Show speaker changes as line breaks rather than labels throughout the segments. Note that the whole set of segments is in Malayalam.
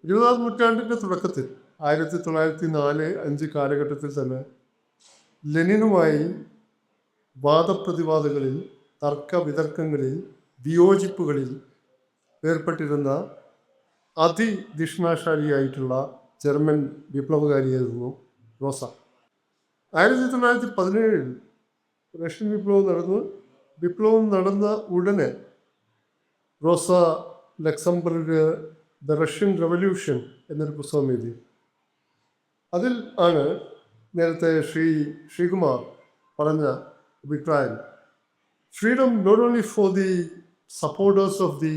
20-ാം നൂറ്റാണ്ടിൻ്റെ തുടക്കത്തിൽ 1904-5 കാലഘട്ടത്തിൽ തന്നെ ലെനിനുമായി വാദപ്രതിവാദങ്ങളിൽ, തർക്കവിതർക്കങ്ങളിൽ, വിയോജിപ്പുകളിൽ ഏർപ്പെട്ടിരുന്ന അതിധിഷ്ണാശാലിയായിട്ടുള്ള ജർമ്മൻ വിപ്ലവകാരിയായിരുന്നു റോസ. 1917 റഷ്യൻ വിപ്ലവം നടന്ന ഉടനെ Rosa Luxemburg the Russian revolution എന്നൊരു പുസ്തകം എഴുതി. അതിൽ ആണ് നേരത്തെ ശ്രീകുമാർ പറഞ്ഞ അഭിപ്രായം. Freedom not only for the supporters of the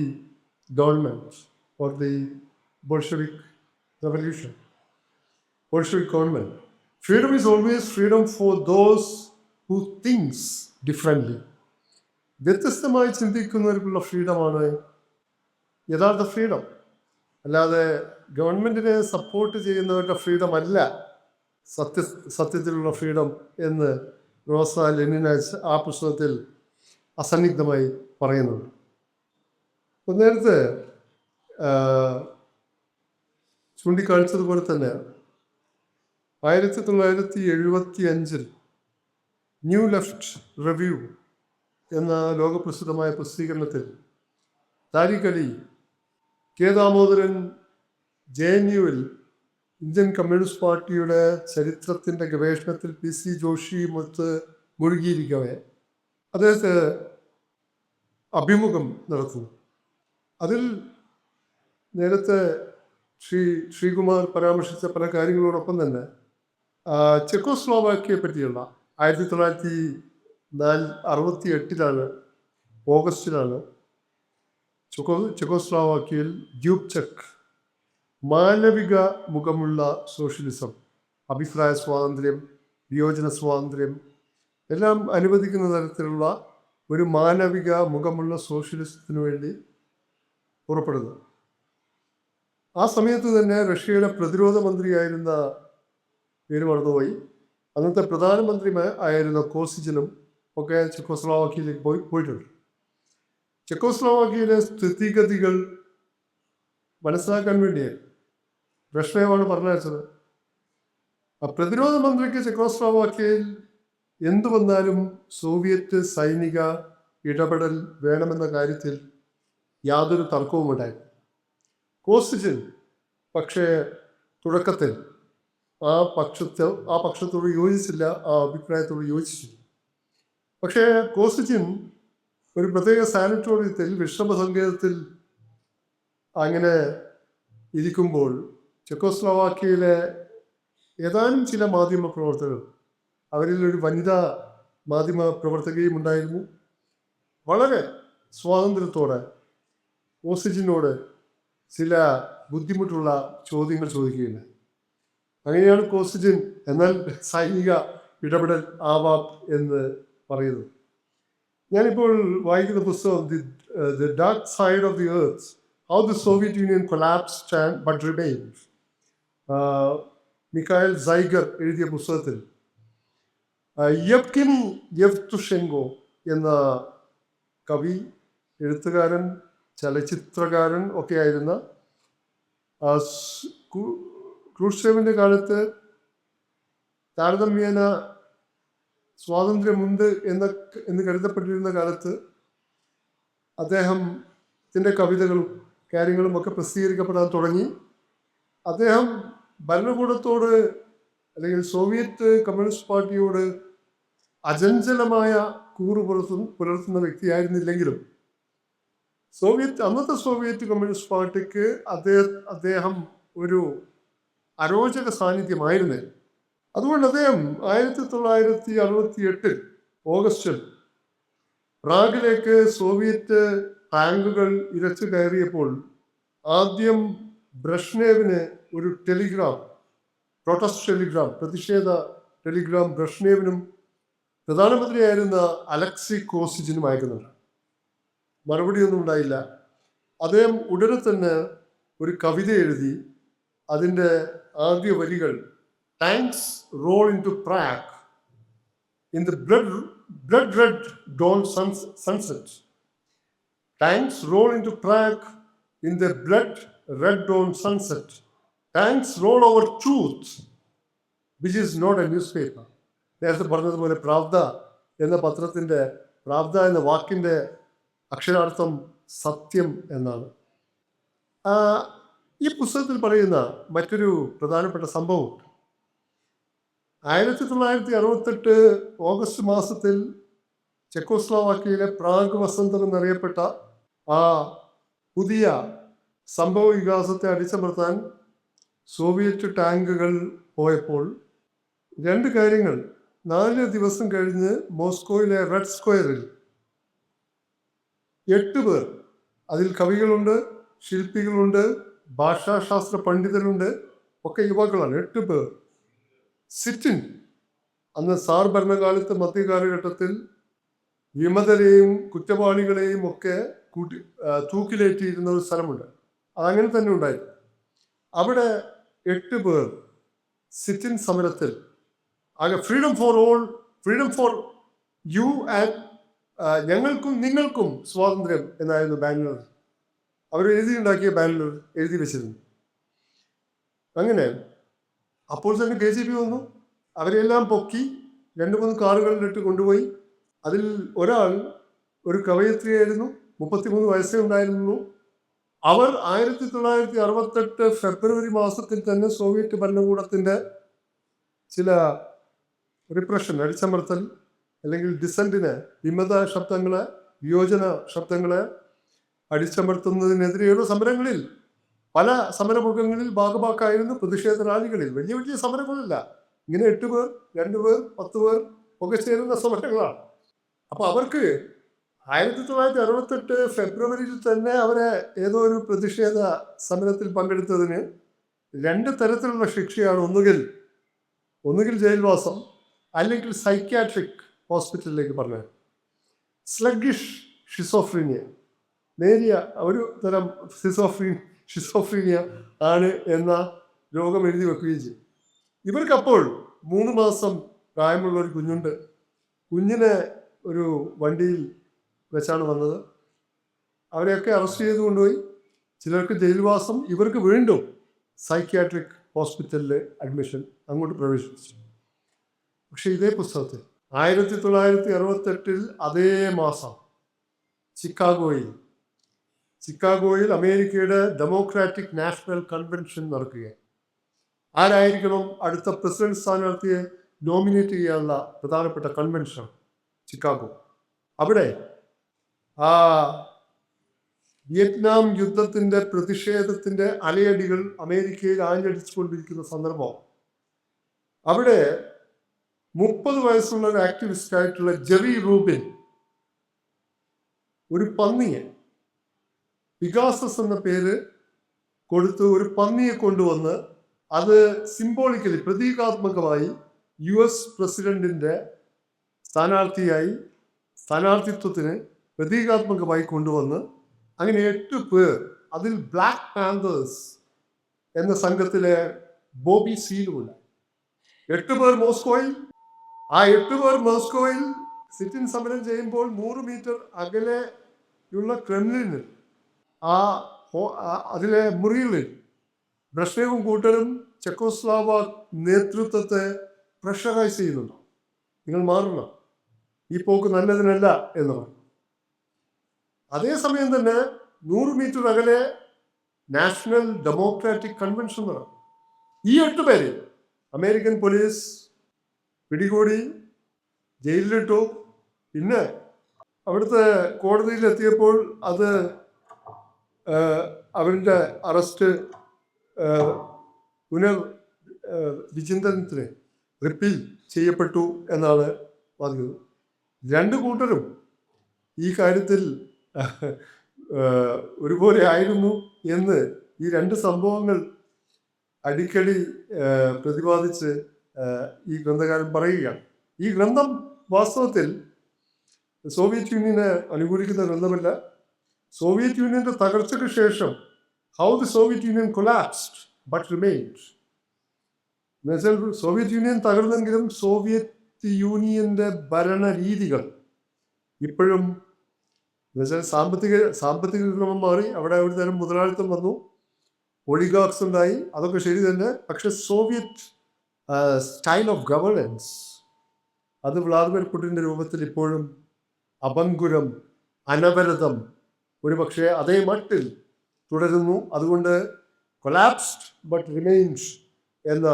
government or the Bolshevik revolution, Bolshevik government. Freedom is always freedom for those who thinks differently. വ്യത്യസ്തമായി ചിന്തിക്കുന്നവർക്കുള്ള ഫ്രീഡമാണ് യഥാർത്ഥ ഫ്രീഡം. അല്ലാതെ ഗവൺമെൻറ്റിനെ സപ്പോർട്ട് ചെയ്യുന്നവരുടെ ഫ്രീഡം അല്ല സത്യത്തിലുള്ള ഫ്രീഡം എന്ന് റോസ ലെനിനസ് ആ പുസ്തകത്തിൽ അസന്നിഗ്ധമായി പറയുന്നുണ്ട്. അപ്പം നേരത്തെ ചൂണ്ടിക്കാണിച്ചതുപോലെ തന്നെ 1975 ന്യൂ ലെഫ്റ്റ് റിവ്യൂ എന്ന ലോകപ്രസിദ്ധമായ പ്രസിദ്ധീകരണത്തിൽ താരിഖ് അലി, കെ ദാമോദരൻ JNUവിൽ ഇന്ത്യൻ കമ്മ്യൂണിസ്റ്റ് പാർട്ടിയുടെ ചരിത്രത്തിൻ്റെ ഗവേഷണത്തിൽ PC ജോഷി മുഴുകിയിരിക്കവേ അദ്ദേഹത്തെ അഭിമുഖം നടത്തുന്നു. അതിൽ നേരത്തെ ശ്രീകുമാർ പരാമർശിച്ച പല കാര്യങ്ങളോടൊപ്പം തന്നെ ചെക്കോസ്ലോവാക്യയെ പറ്റിയുള്ള 1968 ഓഗസ്റ്റിലാണ് ചെക്കോസ്ലോവാക്യയിൽ ഡ്യൂബ്ചെക്ക് മാനവിക മുഖമുള്ള സോഷ്യലിസം, അഭിപ്രായ സ്വാതന്ത്ര്യം, വിയോജന സ്വാതന്ത്ര്യം എല്ലാം അനുവദിക്കുന്ന തരത്തിലുള്ള ഒരു മാനവിക മുഖമുള്ള സോഷ്യലിസത്തിന് വേണ്ടി പുറപ്പെടുന്നത്. ആ സമയത്ത് തന്നെ റഷ്യയുടെ പ്രതിരോധ മന്ത്രിയായിരുന്ന, പേര് മറന്നുപോയി, അന്നത്തെ പ്രധാനമന്ത്രി ആയിരുന്ന കോസിജിനും ഒക്കെ ചെക്കോസ്ലോവാക്യയിലേക്ക് പോയിട്ടുണ്ട്. ചെക്കോസ്ലോവാക്യയിലെ സ്ഥിതിഗതികൾ മനസ്സിലാക്കാൻ വേണ്ടി റഷ്യയാണ് പറഞ്ഞയച്ചത്. ആ പ്രതിരോധ മന്ത്രിക്ക് ചെക്കോസ്ലോവാക്യയിൽ എന്തു വന്നാലും സോവിയറ്റ് സൈനിക ഇടപെടൽ വേണമെന്ന കാര്യത്തിൽ യാതൊരു തർക്കവും ഉണ്ടായിരുന്നു. കോസിജിൻ പക്ഷേ തുടക്കത്തിൽ ആ പക്ഷത്തോട് യോജിച്ചില്ല, ആ അഭിപ്രായത്തോട് യോജിച്ചില്ല. പക്ഷേ കോസിജിൻ ഒരു പ്രത്യേക സാനിറ്റോറിയത്തിൽ വിശ്രമസങ്കേതത്തിൽ അങ്ങനെ ഇരിക്കുമ്പോൾ ചെക്കോസ്ലോവാക്യയിലെ ഏതാനും ചില മാധ്യമ പ്രവർത്തകർ, അവരിൽ ഒരു വനിതാ മാധ്യമ പ്രവർത്തകയും ഉണ്ടായിരുന്നു, വളരെ സ്വാതന്ത്ര്യത്തോടെ കോസിജിനോട് ചില ബുദ്ധിമുട്ടുള്ള ചോദ്യങ്ങൾ ചോദിക്കുകയുണ്ട്. അങ്ങനെയാണ് കോസിജിൻ എന്നാൽ സൈനിക ഇടപെടൽ ആവാം എന്ന് പറയുന്നത്. ഞാനിപ്പോൾ വായിക്കുന്ന പുസ്തകം the dark side of the Earth, how the Soviet Union collapsed but remained, Mikhail Zygar എഴുതിയ പുസ്തകത്തിൽ യെവ്കിൻ യെവ്തുഷെങ്കോ എന്ന കവി, എഴുത്തുകാരൻ, ചലച്ചിത്രകാരൻ ഒക്കെ ആയിരുന്ന ക്രൂഷ്ചേവിൻ്റെ കാലത്ത് താരതമ്യേന സ്വാതന്ത്ര്യമുണ്ട് എന്ന് കരുതപ്പെട്ടിരുന്ന കാലത്ത് അദ്ദേഹത്തിൻ്റെ കവിതകളും കാര്യങ്ങളും ഒക്കെ പ്രസിദ്ധീകരിക്കപ്പെടാൻ തുടങ്ങി. അദ്ദേഹം ഭരണകൂടത്തോട് അല്ലെങ്കിൽ സോവിയറ്റ് കമ്മ്യൂണിസ്റ്റ് പാർട്ടിയോട് അചഞ്ചലമായ കൂറ് പുലർത്തുന്ന വ്യക്തിയായിരുന്നില്ലെങ്കിലും അന്നത്തെ സോവിയറ്റ് കമ്മ്യൂണിസ്റ്റ് പാർട്ടിക്ക് അദ്ദേഹം ഒരു അരോചക സാന്നിധ്യമായിരുന്നേ. അതുകൊണ്ട് അദ്ദേഹം 1968 ഓഗസ്റ്റിൽ പ്രാഗിലേക്ക് സോവിയറ്റ് ടാങ്കുകൾ ഇരച്ചു കയറിയപ്പോൾ ആദ്യം ബ്രഷ്നേവിന് ഒരു പ്രതിഷേധ ടെലിഗ്രാം ബ്രഷ്നേവിനും പ്രധാനമന്ത്രിയായിരുന്ന അലക്സി കോസിജിനും അയക്കുന്നുണ്ട്. മറുപടിയൊന്നും ഉണ്ടായില്ല. അദ്ദേഹം ഉടനെ തന്നെ ഒരു കവിത എഴുതി. അതിൻ്റെ ആദ്യ വരികൾ, tanks roll into Prague in the blood red dawn sunset. Tanks roll into Prague in the blood red dawn sunset. Tanks roll over truth, which is not a newspaper. നേരത്തെ പറഞ്ഞതുപോലെ പ്രാവ്ദ എന്ന പത്രത്തിൻ്റെ പ്രാവ്ദ എന്ന വാക്കിൻ്റെ അക്ഷരാർത്ഥം സത്യം എന്നാണ്. ഈ പുസ്തകത്തിൽ പറയുന്ന മറ്റൊരു പ്രധാനപ്പെട്ട സംഭവം 1968 ഓഗസ്റ്റ് മാസത്തിൽ ചെക്കോസ്ലോവാക്യയിലെ പ്രാഗ് വസന്തം എന്നറിയപ്പെട്ട ആ പുതിയ സംഭവ വികാസത്തെ അടിച്ചമർത്താൻ സോവിയറ്റ് ടാങ്കുകൾ പോയപ്പോൾ 2 കാര്യങ്ങൾ. 4 ദിവസം കഴിഞ്ഞ് മോസ്കോയിലെ റെഡ് സ്ക്വയറിൽ 8 പേർ, അതിൽ കവികളുണ്ട്, ശില്പികളുണ്ട്, ഭാഷാശാസ്ത്ര പണ്ഡിതരുണ്ട്, ഒക്കെ യുവാക്കളാണ്. 8 പേർ സിറ്റിൻ. അന്ന് സാർ ഭരണകാലത്ത് മധ്യകാലഘട്ടത്തിൽ വിമതരെയും കുറ്റവാളികളെയും ഒക്കെ തൂക്കിലേറ്റിയിരുന്ന ഒരു സ്ഥലമുണ്ട്. അതങ്ങനെ തന്നെ ഉണ്ടായി. അവിടെ 8 പേർ സിറ്റിൻ സമരത്തിൽ ആകെ freedom for all, freedom for you and ഞങ്ങൾക്കും നിങ്ങൾക്കും സ്വാതന്ത്ര്യം എന്നായിരുന്നു ബാനർ. അവർ എഴുതിയുണ്ടാക്കിയ ബാനർ എഴുതി വെച്ചിരുന്നു. അങ്ങനെ അപ്പോൾ തന്നെ KGB വന്നു. അവരെല്ലാം പൊക്കി 2-3 കാറുകളിലിട്ട് കൊണ്ടുപോയി. അതിൽ ഒരാൾ ഒരു കവയത്രിയായിരുന്നു, 33 വയസ്സേ ഉണ്ടായിരുന്നു. അവർ 1968 ഫെബ്രുവരി മാസത്തിൽ തന്നെ സോവിയറ്റ് ഭരണകൂടത്തിൻ്റെ ചില റിപ്രഷൻ, അടിച്ചമർത്തൽ അല്ലെങ്കിൽ ഡിസൻറ്റിനെ, വിമത ശബ്ദങ്ങളെ, വിയോജന ശബ്ദങ്ങളെ അടിച്ചമർത്തുന്നതിനെതിരെയുള്ള സമരങ്ങളിൽ പല സമരമുഖങ്ങളിൽ ഭാഗമാക്കായിരുന്നു പ്രതിഷേധ റാലികളിൽ. വലിയ വലിയ സമരങ്ങളില്ല, ഇങ്ങനെ 8 പേർ, 2 പേർ, 10 പേർ ഒക്കെ ചേരുന്ന സമരങ്ങളാണ്. അപ്പോൾ അവർക്ക് 1968 ഫെബ്രുവരിയിൽ തന്നെ അവരെ ഏതോ ഒരു പ്രതിഷേധ സമരത്തിൽ പങ്കെടുത്തതിന് 2 തരത്തിലുള്ള ശിക്ഷയാണ്. ഒന്നുകിൽ ജയിൽവാസം, അല്ലെങ്കിൽ സൈക്യാട്രിക് ഹോസ്പിറ്റലിലേക്ക് പറഞ്ഞത്. സ്ലഗിഷ് ഷിസോഫ്രീനിയ, നേരിയ ഒരു തരം ഷിസോഫ്രീനിയ ആണ് എന്ന രോഗം എഴുതി വെക്കുകയും ചെയ്യും. ഇവർക്കപ്പോൾ 3 മാസം പ്രായമുള്ള ഒരു കുഞ്ഞുണ്ട്. കുഞ്ഞിനെ ഒരു വണ്ടിയിൽ വെച്ചാണ് വന്നത്. അവരെയൊക്കെ അറസ്റ്റ് ചെയ്ത് കൊണ്ടുപോയി. ചിലർക്ക് ജയിൽവാസം, ഇവർക്ക് വീണ്ടും സൈക്യാട്രിക് ഹോസ്പിറ്റലിൽ അഡ്മിഷൻ, അങ്ങോട്ട് പ്രവേശിപ്പിച്ചു. പക്ഷെ ഇതേ പുസ്തകത്തിൽ 1968 അതേ മാസം ചിക്കാഗോയിൽ അമേരിക്കയുടെ ഡെമോക്രാറ്റിക് നാഷണൽ കൺവെൻഷൻ നടക്കുകയാണ്. ആരായിരിക്കണം അടുത്ത പ്രസിഡന്റ് സ്ഥാനാർത്ഥിയെ നോമിനേറ്റ് ചെയ്യാനുള്ള പ്രധാനപ്പെട്ട കൺവെൻഷൻ ചിക്കാഗോ. അവിടെ ആ വിയറ്റ്നാം യുദ്ധത്തിൻ്റെ പ്രതിഷേധത്തിൻ്റെ അലയടികൾ അമേരിക്കയിൽ ആഞ്ഞടിച്ചുകൊണ്ടിരിക്കുന്ന സന്ദർഭം. അവിടെ 30 വയസ്സുള്ള ഒരു ആക്ടിവിസ്റ്റ് ആയിട്ടുള്ള ജെറി റൂബിൻ ഒരു പന്നിയെ, പിഗാസസ് എന്ന പേര് കൊടുത്ത് ഒരു പന്നിയെ കൊണ്ടുവന്ന് അത് സിംബോളിക്കലി, പ്രതീകാത്മകമായി US പ്രസിഡന്റിൻ്റെ സ്ഥാനാർത്ഥിത്വത്തിന് പ്രതീകാത്മകമായി കൊണ്ടുവന്ന് അങ്ങനെ 8 പേർ, അതിൽ ബ്ലാക്ക് പാന്തേഴ്സ് എന്ന സംഘത്തിലെ ബോബി സീലുമുണ്ട്. 8 പേർ മോസ്കോയിൽ. ആ 8 പേർ മോസ്കോയിൽ സിറ്റിൻ സമരം ചെയ്യുമ്പോൾ 100 മീറ്റർ അകലെയുള്ള ക്രെംലിനിൽ അതിലെ മുറികളിൽ ബ്രഷ്നേവും കൂട്ടരും ചെക്കോസ്ലോവാക് നേതൃത്വത്തെ പ്രഷറൈസ് ചെയ്യുന്നുണ്ട്. നിങ്ങൾ മാറണം, ഈ പോക്ക് നല്ലതിനല്ല എന്ന് പറഞ്ഞു. അതേസമയം തന്നെ 100 മീറ്റർ അകലെ നാഷണൽ ഡെമോക്രാറ്റിക് കൺവെൻഷൻ നടന്നു. ഈ 8 പേര് അമേരിക്കൻ പോലീസ് പിടികൂടി, ജയിലിലിട്ടു. പിന്നെ അവിടുത്തെ കോടതിയിലെത്തിയപ്പോൾ അത് അവരുടെ അറസ്റ്റ് വിചിന്തനത്തിന് റിപ്പീൽ ചെയ്യപ്പെട്ടു എന്നാണ് പറഞ്ഞത്. 2 കൂട്ടരും ഈ കാര്യത്തിൽ ഒരുപോലെ ആയിരുന്നു എന്ന് ഈ 2 സംഭവങ്ങൾ അടിക്കടി പ്രതിപാദിച്ച് ഈ ഗ്രന്ഥകാരൻ പറയുകയാണ്. ഈ ഗ്രന്ഥം വാസ്തവത്തിൽ സോവിയറ്റ് യൂണിയനെ അനുകൂലിക്കുന്ന ഗ്രന്ഥമല്ല. സോവിയറ്റ് യൂണിയന്റെ തകർച്ചയ്ക്ക് ശേഷം how the Soviet Union collapsed but remained. എന്നുവെച്ചാൽ സോവിയറ്റ് യൂണിയൻ തകർന്നെങ്കിലും സോവിയറ്റ് യൂണിയന്റെ ഭരണരീതികൾ ഇപ്പോഴും, എന്നുവെച്ചാൽ സാമ്പത്തിക ക്രമം മാറി, അവിടെ ഒരു തരം മുതലാളിത്തം വന്നു. ഒളിഗാർക്സ് ഉണ്ടായി, അതൊക്കെ ശരി തന്നെ. പക്ഷെ സോവിയറ്റ് സ്റ്റൈൽ ഓഫ് ഗവേണൻസ് അത് വ്ളാദിമിർ പുടിൻ്റെ രൂപത്തിൽ ഇപ്പോഴും അപങ്കുരം, അനവരതം, ഒരു പക്ഷേ അതേ മട്ടിൽ തുടരുന്നു. അതുകൊണ്ട് കൊലാപ്സ്ഡ് ബട്ട് റിമെയിൻസ് എന്ന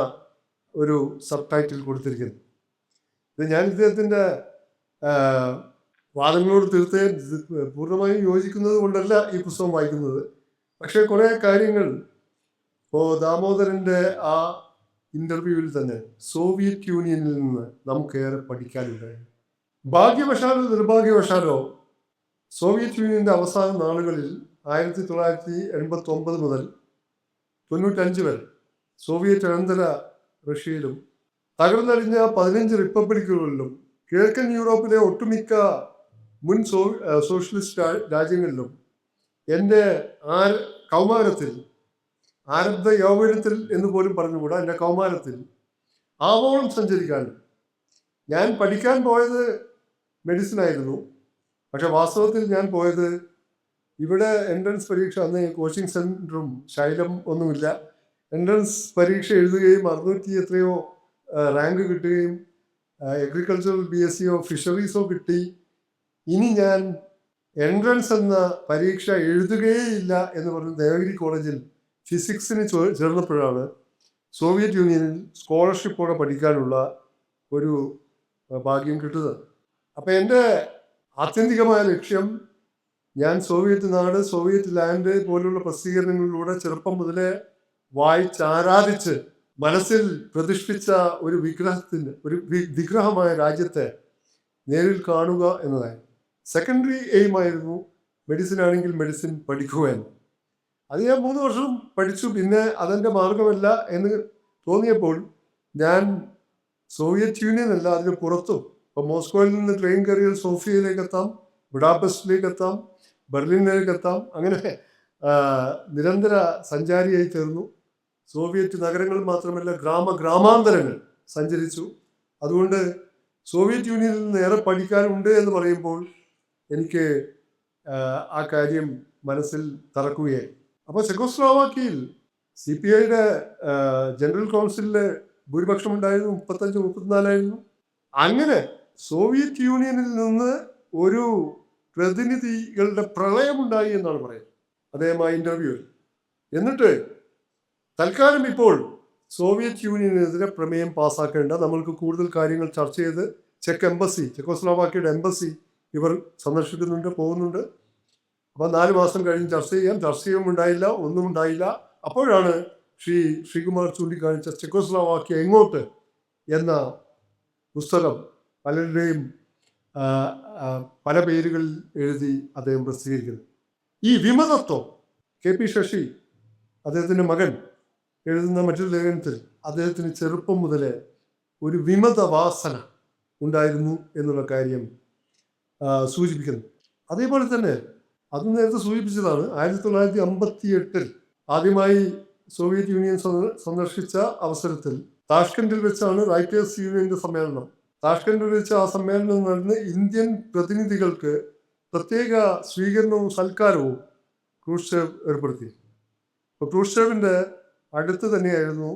ഒരു സബ് ടൈറ്റിൽ കൊടുത്തിരിക്കുന്നു. ഇത് ഞാൻ ഇദ്ദേഹത്തിൻ്റെ വാദങ്ങളോട് തീർച്ചയായും പൂർണ്ണമായും യോജിക്കുന്നത് കൊണ്ടല്ല ഈ പുസ്തകം വായിക്കുന്നത്. പക്ഷേ കുറേ കാര്യങ്ങൾ ഇപ്പോൾ ദാമോദരൻ്റെ ആ ഇൻ്റർവ്യൂവിൽ തന്നെ സോവിയറ്റ് യൂണിയനിൽ നിന്ന് നമുക്കേറെ പഠിക്കാനുണ്ടായി. ഭാഗ്യവശാലോ നിർഭാഗ്യവശാലോ സോവിയറ്റ് യൂണിയൻ്റെ അവസാന നാളുകളിൽ 1989 മുതൽ 95 വരെ സോവിയറ്റ് അനന്തര റഷ്യയിലും തകർന്നടിഞ്ഞ 15 റിപ്പബ്ലിക്കുകളിലും കിഴക്കൻ യൂറോപ്പിലെ ഒട്ടുമിക്ക മുൻ സോഷ്യലിസ്റ്റ് രാജ്യങ്ങളിലും എൻ്റെ കൗമാരത്തിൽ, ആരബ്ധ യൗവനത്തിൽ എന്ന് പോലും പറഞ്ഞുകൂടാ, എൻ്റെ കൗമാരത്തിൽ ആവോളം സഞ്ചരിക്കാനും. ഞാൻ പഠിക്കാൻ പോയത് മെഡിസിൻ ആയിരുന്നു. പക്ഷെ വാസ്തവത്തിൽ ഞാൻ പോയത് ഇവിടെ എൻട്രൻസ് പരീക്ഷ, അന്ന് കോച്ചിങ് സെൻറ്ററും ശൈലം ഒന്നുമില്ല. എൻട്രൻസ് പരീക്ഷ എഴുതുകയും 600 എത്രയോ റാങ്ക് കിട്ടുകയും അഗ്രികൾച്ചറൽ BSc ഫിഷറീസോ കിട്ടി. ഇനി ഞാൻ എൻട്രൻസ് എന്ന പരീക്ഷ എഴുതുകയേയില്ല എന്ന് പറഞ്ഞ് ദേവഗിരി കോളേജിൽ ഫിസിക്സിന് ചേർന്നപ്പോഴാണ് സോവിയറ്റ് യൂണിയനിൽ സ്കോളർഷിപ്പോടെ പഠിക്കാനുള്ള ഒരു ഭാഗ്യം കിട്ടുന്നത്. അപ്പം എൻ്റെ ആത്യന്തികമായ ലക്ഷ്യം, ഞാൻ സോവിയറ്റ് നാട്, സോവിയറ്റ് ലാൻഡ് പോലുള്ള പ്രസിദ്ധീകരണങ്ങളിലൂടെ ചെറുപ്പം മുതലേ വായിച്ചാരാധിച്ച് മനസ്സിൽ പ്രതിഷ്ഠിച്ച ഒരു വിഗ്രഹമായ രാജ്യത്തെ നേരിൽ കാണുക എന്നതായിരുന്നു. സെക്കൻഡറി എയിമായിരുന്നു മെഡിസിൻ ആണെങ്കിൽ മെഡിസിൻ പഠിക്കുക എന്ന്. അത് ഞാൻ 3 വർഷം പഠിച്ചു. പിന്നെ അതെൻ്റെ മാർഗമല്ല എന്ന് തോന്നിയപ്പോൾ ഞാൻ സോവിയറ്റ് യൂണിയൻ അല്ല, അതിന് പുറത്തും, ഇപ്പോൾ മോസ്കോയിൽ നിന്ന് ട്രെയിൻ കയറിയാൽ സോഫിയയിലേക്ക് എത്താം, ബുഡാപെസ്റ്റിലേക്ക് എത്താം, ബെർലിനിലേക്ക് എത്താം. അങ്ങനെ നിരന്തര സഞ്ചാരിയായി തീർന്നു. സോവിയറ്റ് നഗരങ്ങൾ മാത്രമല്ല ഗ്രാമാന്തരങ്ങൾ സഞ്ചരിച്ചു. അതുകൊണ്ട് സോവിയറ്റ് യൂണിയനിൽ നിന്ന് ഏറെ പഠിക്കാനുണ്ട് എന്ന് പറയുമ്പോൾ എനിക്ക് ആ കാര്യം മനസ്സിൽ തറക്കുകയായി. അപ്പോൾ ചെക്കോസ്ലോവാക്കിയയിൽ CPIയുടെ ജനറൽ കൗൺസിലിൽ ഭൂരിപക്ഷം ഉണ്ടായിരുന്നു, 35-34 അങ്ങനെ സോവിയറ്റ് യൂണിയനിൽ നിന്ന് ഒരു പ്രതിനിധികളുടെ പ്രളയമുണ്ടായി എന്നാണ് പറയുന്നത് അദ്ദേഹം ആ ഇൻ്റർവ്യൂവിൽ. എന്നിട്ട് തൽക്കാലം ഇപ്പോൾ സോവിയറ്റ് യൂണിയനെതിരെ പ്രമേയം പാസ്സാക്കേണ്ട, നമ്മൾക്ക് കൂടുതൽ കാര്യങ്ങൾ ചർച്ച ചെയ്ത് ചെക്കോസ്ലോവാക്കിയയുടെ എംബസി ഇവർ സന്ദർശിക്കുന്നുണ്ട്, പോകുന്നുണ്ട്. അപ്പോൾ 4 മാസം കഴിഞ്ഞ് ചർച്ച ചെയ്യുകയും ഉണ്ടായില്ല, ഒന്നും ഉണ്ടായില്ല. അപ്പോഴാണ് ശ്രീകുമാർ ചൂണ്ടിക്കാണിച്ച ചെക്കോസ്ലോവാക്യ എങ്ങോട്ട് എന്ന പുസ്തകം പലരുടെയും പല പേരുകളിൽ എഴുതി അദ്ദേഹം പ്രസിദ്ധീകരിക്കുന്നത്. ഈ വിമതത്വം KP ശശി, അദ്ദേഹത്തിൻ്റെ മകൻ, എഴുതുന്ന മറ്റൊരു ലേഖനത്തിൽ അദ്ദേഹത്തിന് ചെറുപ്പം മുതലേ ഒരു വിമതവാസന ഉണ്ടായിരുന്നു എന്നുള്ള കാര്യം സൂചിപ്പിക്കുന്നു. അതേപോലെ തന്നെ അത് നേരത്തെ സൂചിപ്പിച്ചതാണ്, 1958 ആദ്യമായി സോവിയറ്റ് യൂണിയൻ സന്ദർശിച്ച അവസരത്തിൽ താഷ്കണ്ടിൽ വെച്ചാണ് റൈറ്റേഴ്സ് യൂണിയൻ്റെ സമ്മേളനം. താഷ്കണ്ടിൽ വെച്ച് ആ സമ്മേളനം നടന്ന് ഇന്ത്യൻ പ്രതിനിധികൾക്ക് പ്രത്യേക സ്വീകരണവും സൽക്കാരവും ക്രൂഷ്ചേവ് ഏർപ്പെടുത്തി. അപ്പോൾ ക്രൂഷ്ചേവിൻ്റെ അടുത്ത് തന്നെയായിരുന്നു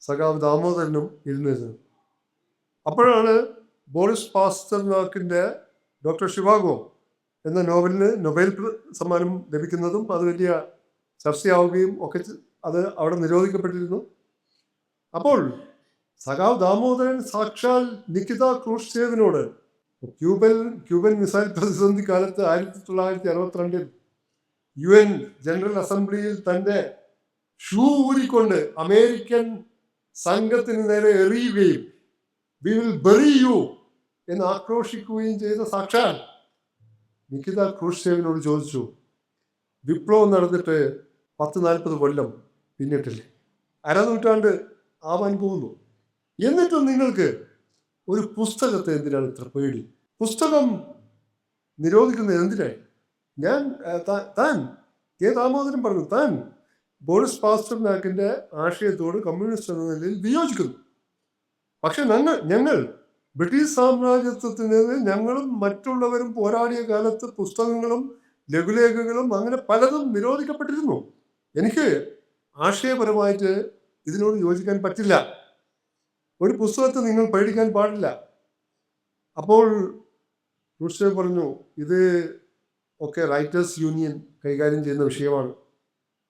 സഖാവ് ദാമോദരനും ഇരുന്നിരുന്നത്. അപ്പോഴാണ് ബോറിസ് പാസ്റ്റർനാക്കിൻ്റെ ഡോക്ടർ ഷിവാഗോ എന്ന നോവലിന് നൊബേൽ സമ്മാനം ലഭിക്കുന്നതും അത് വലിയ ചർച്ചയാവുകയും ഒക്കെ അത് അവിടെ നിരോധിക്കപ്പെട്ടിരുന്നു. അപ്പോൾ സഖാവ് ദാമോദരൻ സാക്ഷാൽ നികിത ക്രൂഷ്ചേവിനോട് ക്യൂബൻ മിസൈൽ പ്രതിസന്ധി കാലത്ത് 1962 UN ജനറൽ അസംബ്ലിയിൽ തൻ്റെ ഷൂ ഊരിക്കൊണ്ട് അമേരിക്കൻ സംഘത്തിന് നേരെ എറിയുകയും വി വിൽ ബറി യു എന്ന് ആക്രോശിക്കുകയും ചെയ്ത സാക്ഷാൽ നികിത ക്രൂഷ്ചേവിനോട് ചോദിച്ചു, വിപ്ലവം നടന്നിട്ട് 40-40 കൊല്ലം പിന്നിട്ടില്ലേ, അരനൂറ്റാണ്ട് ആവാൻ പോകുന്നു, എന്നിട്ടും നിങ്ങൾക്ക് ഒരു പുസ്തകത്തെ എന്തിനാണ് ഇത്ര പേടി? പുസ്തകം നിരോധിക്കുന്നത് എന്തിനായി? താൻ കെ ദാമോദരൻ പറഞ്ഞു, താൻ ബോറിസ് പാസ്റ്റർനാക്കിൻ്റെ ആശയത്തോട് കമ്മ്യൂണിസ്റ്റ് എന്ന നിലയിൽ വിയോജിക്കുന്നു. പക്ഷെ ഞങ്ങൾ ബ്രിട്ടീഷ് സാമ്രാജ്യത്വത്തിനെതിരെ ഞങ്ങളും മറ്റുള്ളവരും പോരാടിയ കാലത്ത് പുസ്തകങ്ങളും ലഘുലേഖകളും അങ്ങനെ പലതും നിരോധിക്കപ്പെട്ടിരുന്നു. എനിക്ക് ആശയപരമായിട്ട് ഇതിനോട് യോജിക്കാൻ പറ്റില്ല. ഒരു പുസ്തകത്തെ നിങ്ങൾ പേടിക്കാൻ പാടില്ല. അപ്പോൾ ഖ്രൂഷ്ചേവ് പറഞ്ഞു, ഇത് ഒക്കെ റൈറ്റേഴ്സ് യൂണിയൻ കൈകാര്യം ചെയ്യുന്ന വിഷയമാണ്,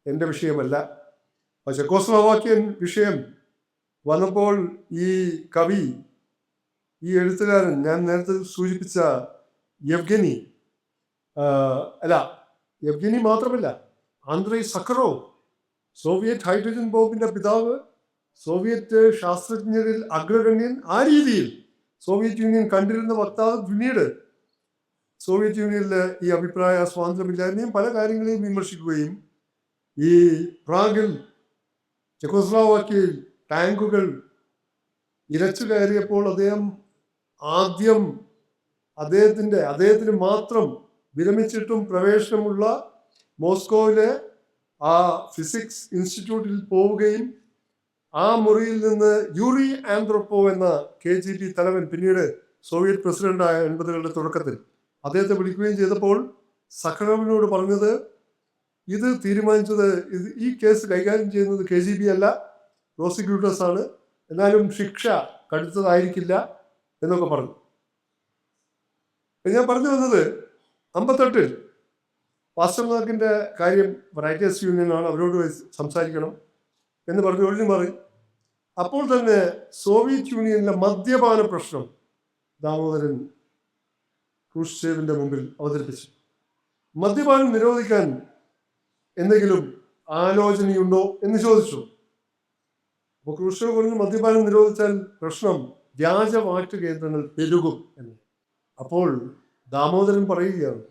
എൻ്റെ വിഷയമല്ല. ചെക്കോസ്ലോവാക്യൻ വിഷയം വന്നപ്പോൾ ഈ കവി, ഈ എഴുത്തുകാരൻ, ഞാൻ നേരത്തെ സൂചിപ്പിച്ച യെവ്ഗനി യെവ്ഗനി മാത്രമല്ല, ആന്ദ്രേ സക്കറോവ്, സോവിയറ്റ് ഹൈഡ്രജൻ ബോംബിന്റെ പിതാവ്, സോവിയറ്റ് ശാസ്ത്രജ്ഞരിൽ അഗ്രഗണ്യൻ, ആ രീതിയിൽ സോവിയറ്റ് യൂണിയൻ കണ്ടിരുന്ന വക്താവ്, പിന്നീട് സോവിയറ്റ് യൂണിയനിലെ ഈ അഭിപ്രായ സ്വാതന്ത്ര്യമില്ലായ്മയും പല കാര്യങ്ങളെയും വിമർശിക്കുകയും ഈ പ്രാഗിൽ ചെക്കോസ്ലോവാക്യയിൽ ടാങ്കുകൾ ഇരച്ചു കയറിയപ്പോൾ ആദ്യം അദ്ദേഹത്തിന് മാത്രം വിരമിച്ചിട്ടും പ്രവേശനമുള്ള മോസ്കോയിലെ ആ ഫിസിക്സ് ഇൻസ്റ്റിറ്റ്യൂട്ടിൽ പോവുകയും ആ മുറിയിൽ നിന്ന് യൂറി ആന്ത്രോപ്പോ എന്ന KGB തലവൻ, പിന്നീട് സോവിയറ്റ് പ്രസിഡന്റായ 80കളുടെ തുടക്കത്തിൽ, അദ്ദേഹത്തെ വിളിക്കുകയും ചെയ്തപ്പോൾ സഖറോവിനോട് പറഞ്ഞത്, ഇത് തീരുമാനിച്ചത്, ഈ കേസ് കൈകാര്യം ചെയ്യുന്നത് KGB അല്ല, പ്രോസിക്യൂട്ടേഴ്സ് ആണ്, എന്നാലും ശിക്ഷ കടുത്തതായിരിക്കില്ല എന്നൊക്കെ പറഞ്ഞു. ഞാൻ പറഞ്ഞു വന്നത്, 58 പാസ്റ്റർമാർക്കിന്റെ കാര്യം റൈറ്റേഴ്സ് യൂണിയനാണ്, അവരോട് സംസാരിക്കണം എന്ന് പറഞ്ഞു ഒഴിഞ്ഞു മാറി. അപ്പോൾ തന്നെ സോവിയറ്റ് യൂണിയനിലെ മദ്യപാന പ്രശ്നം ദാമോദരൻ ഖ്രൂഷ്ചേവിന്റെ മുമ്പിൽ അവതരിപ്പിച്ചു. മദ്യപാനം നിരോധിക്കാൻ എന്തെങ്കിലും ആലോചനയുണ്ടോ എന്ന് ചോദിച്ചു. അപ്പോൾ ഖ്രൂഷ്ചേവ് പറഞ്ഞു, മദ്യപാനം നിരോധിച്ചാൽ പ്രശ്നം വ്യാജ വാറ്റ് കേന്ദ്രങ്ങൾ പെരുകും എന്ന്. അപ്പോൾ ദാമോദരൻ പറയുകയാണ്,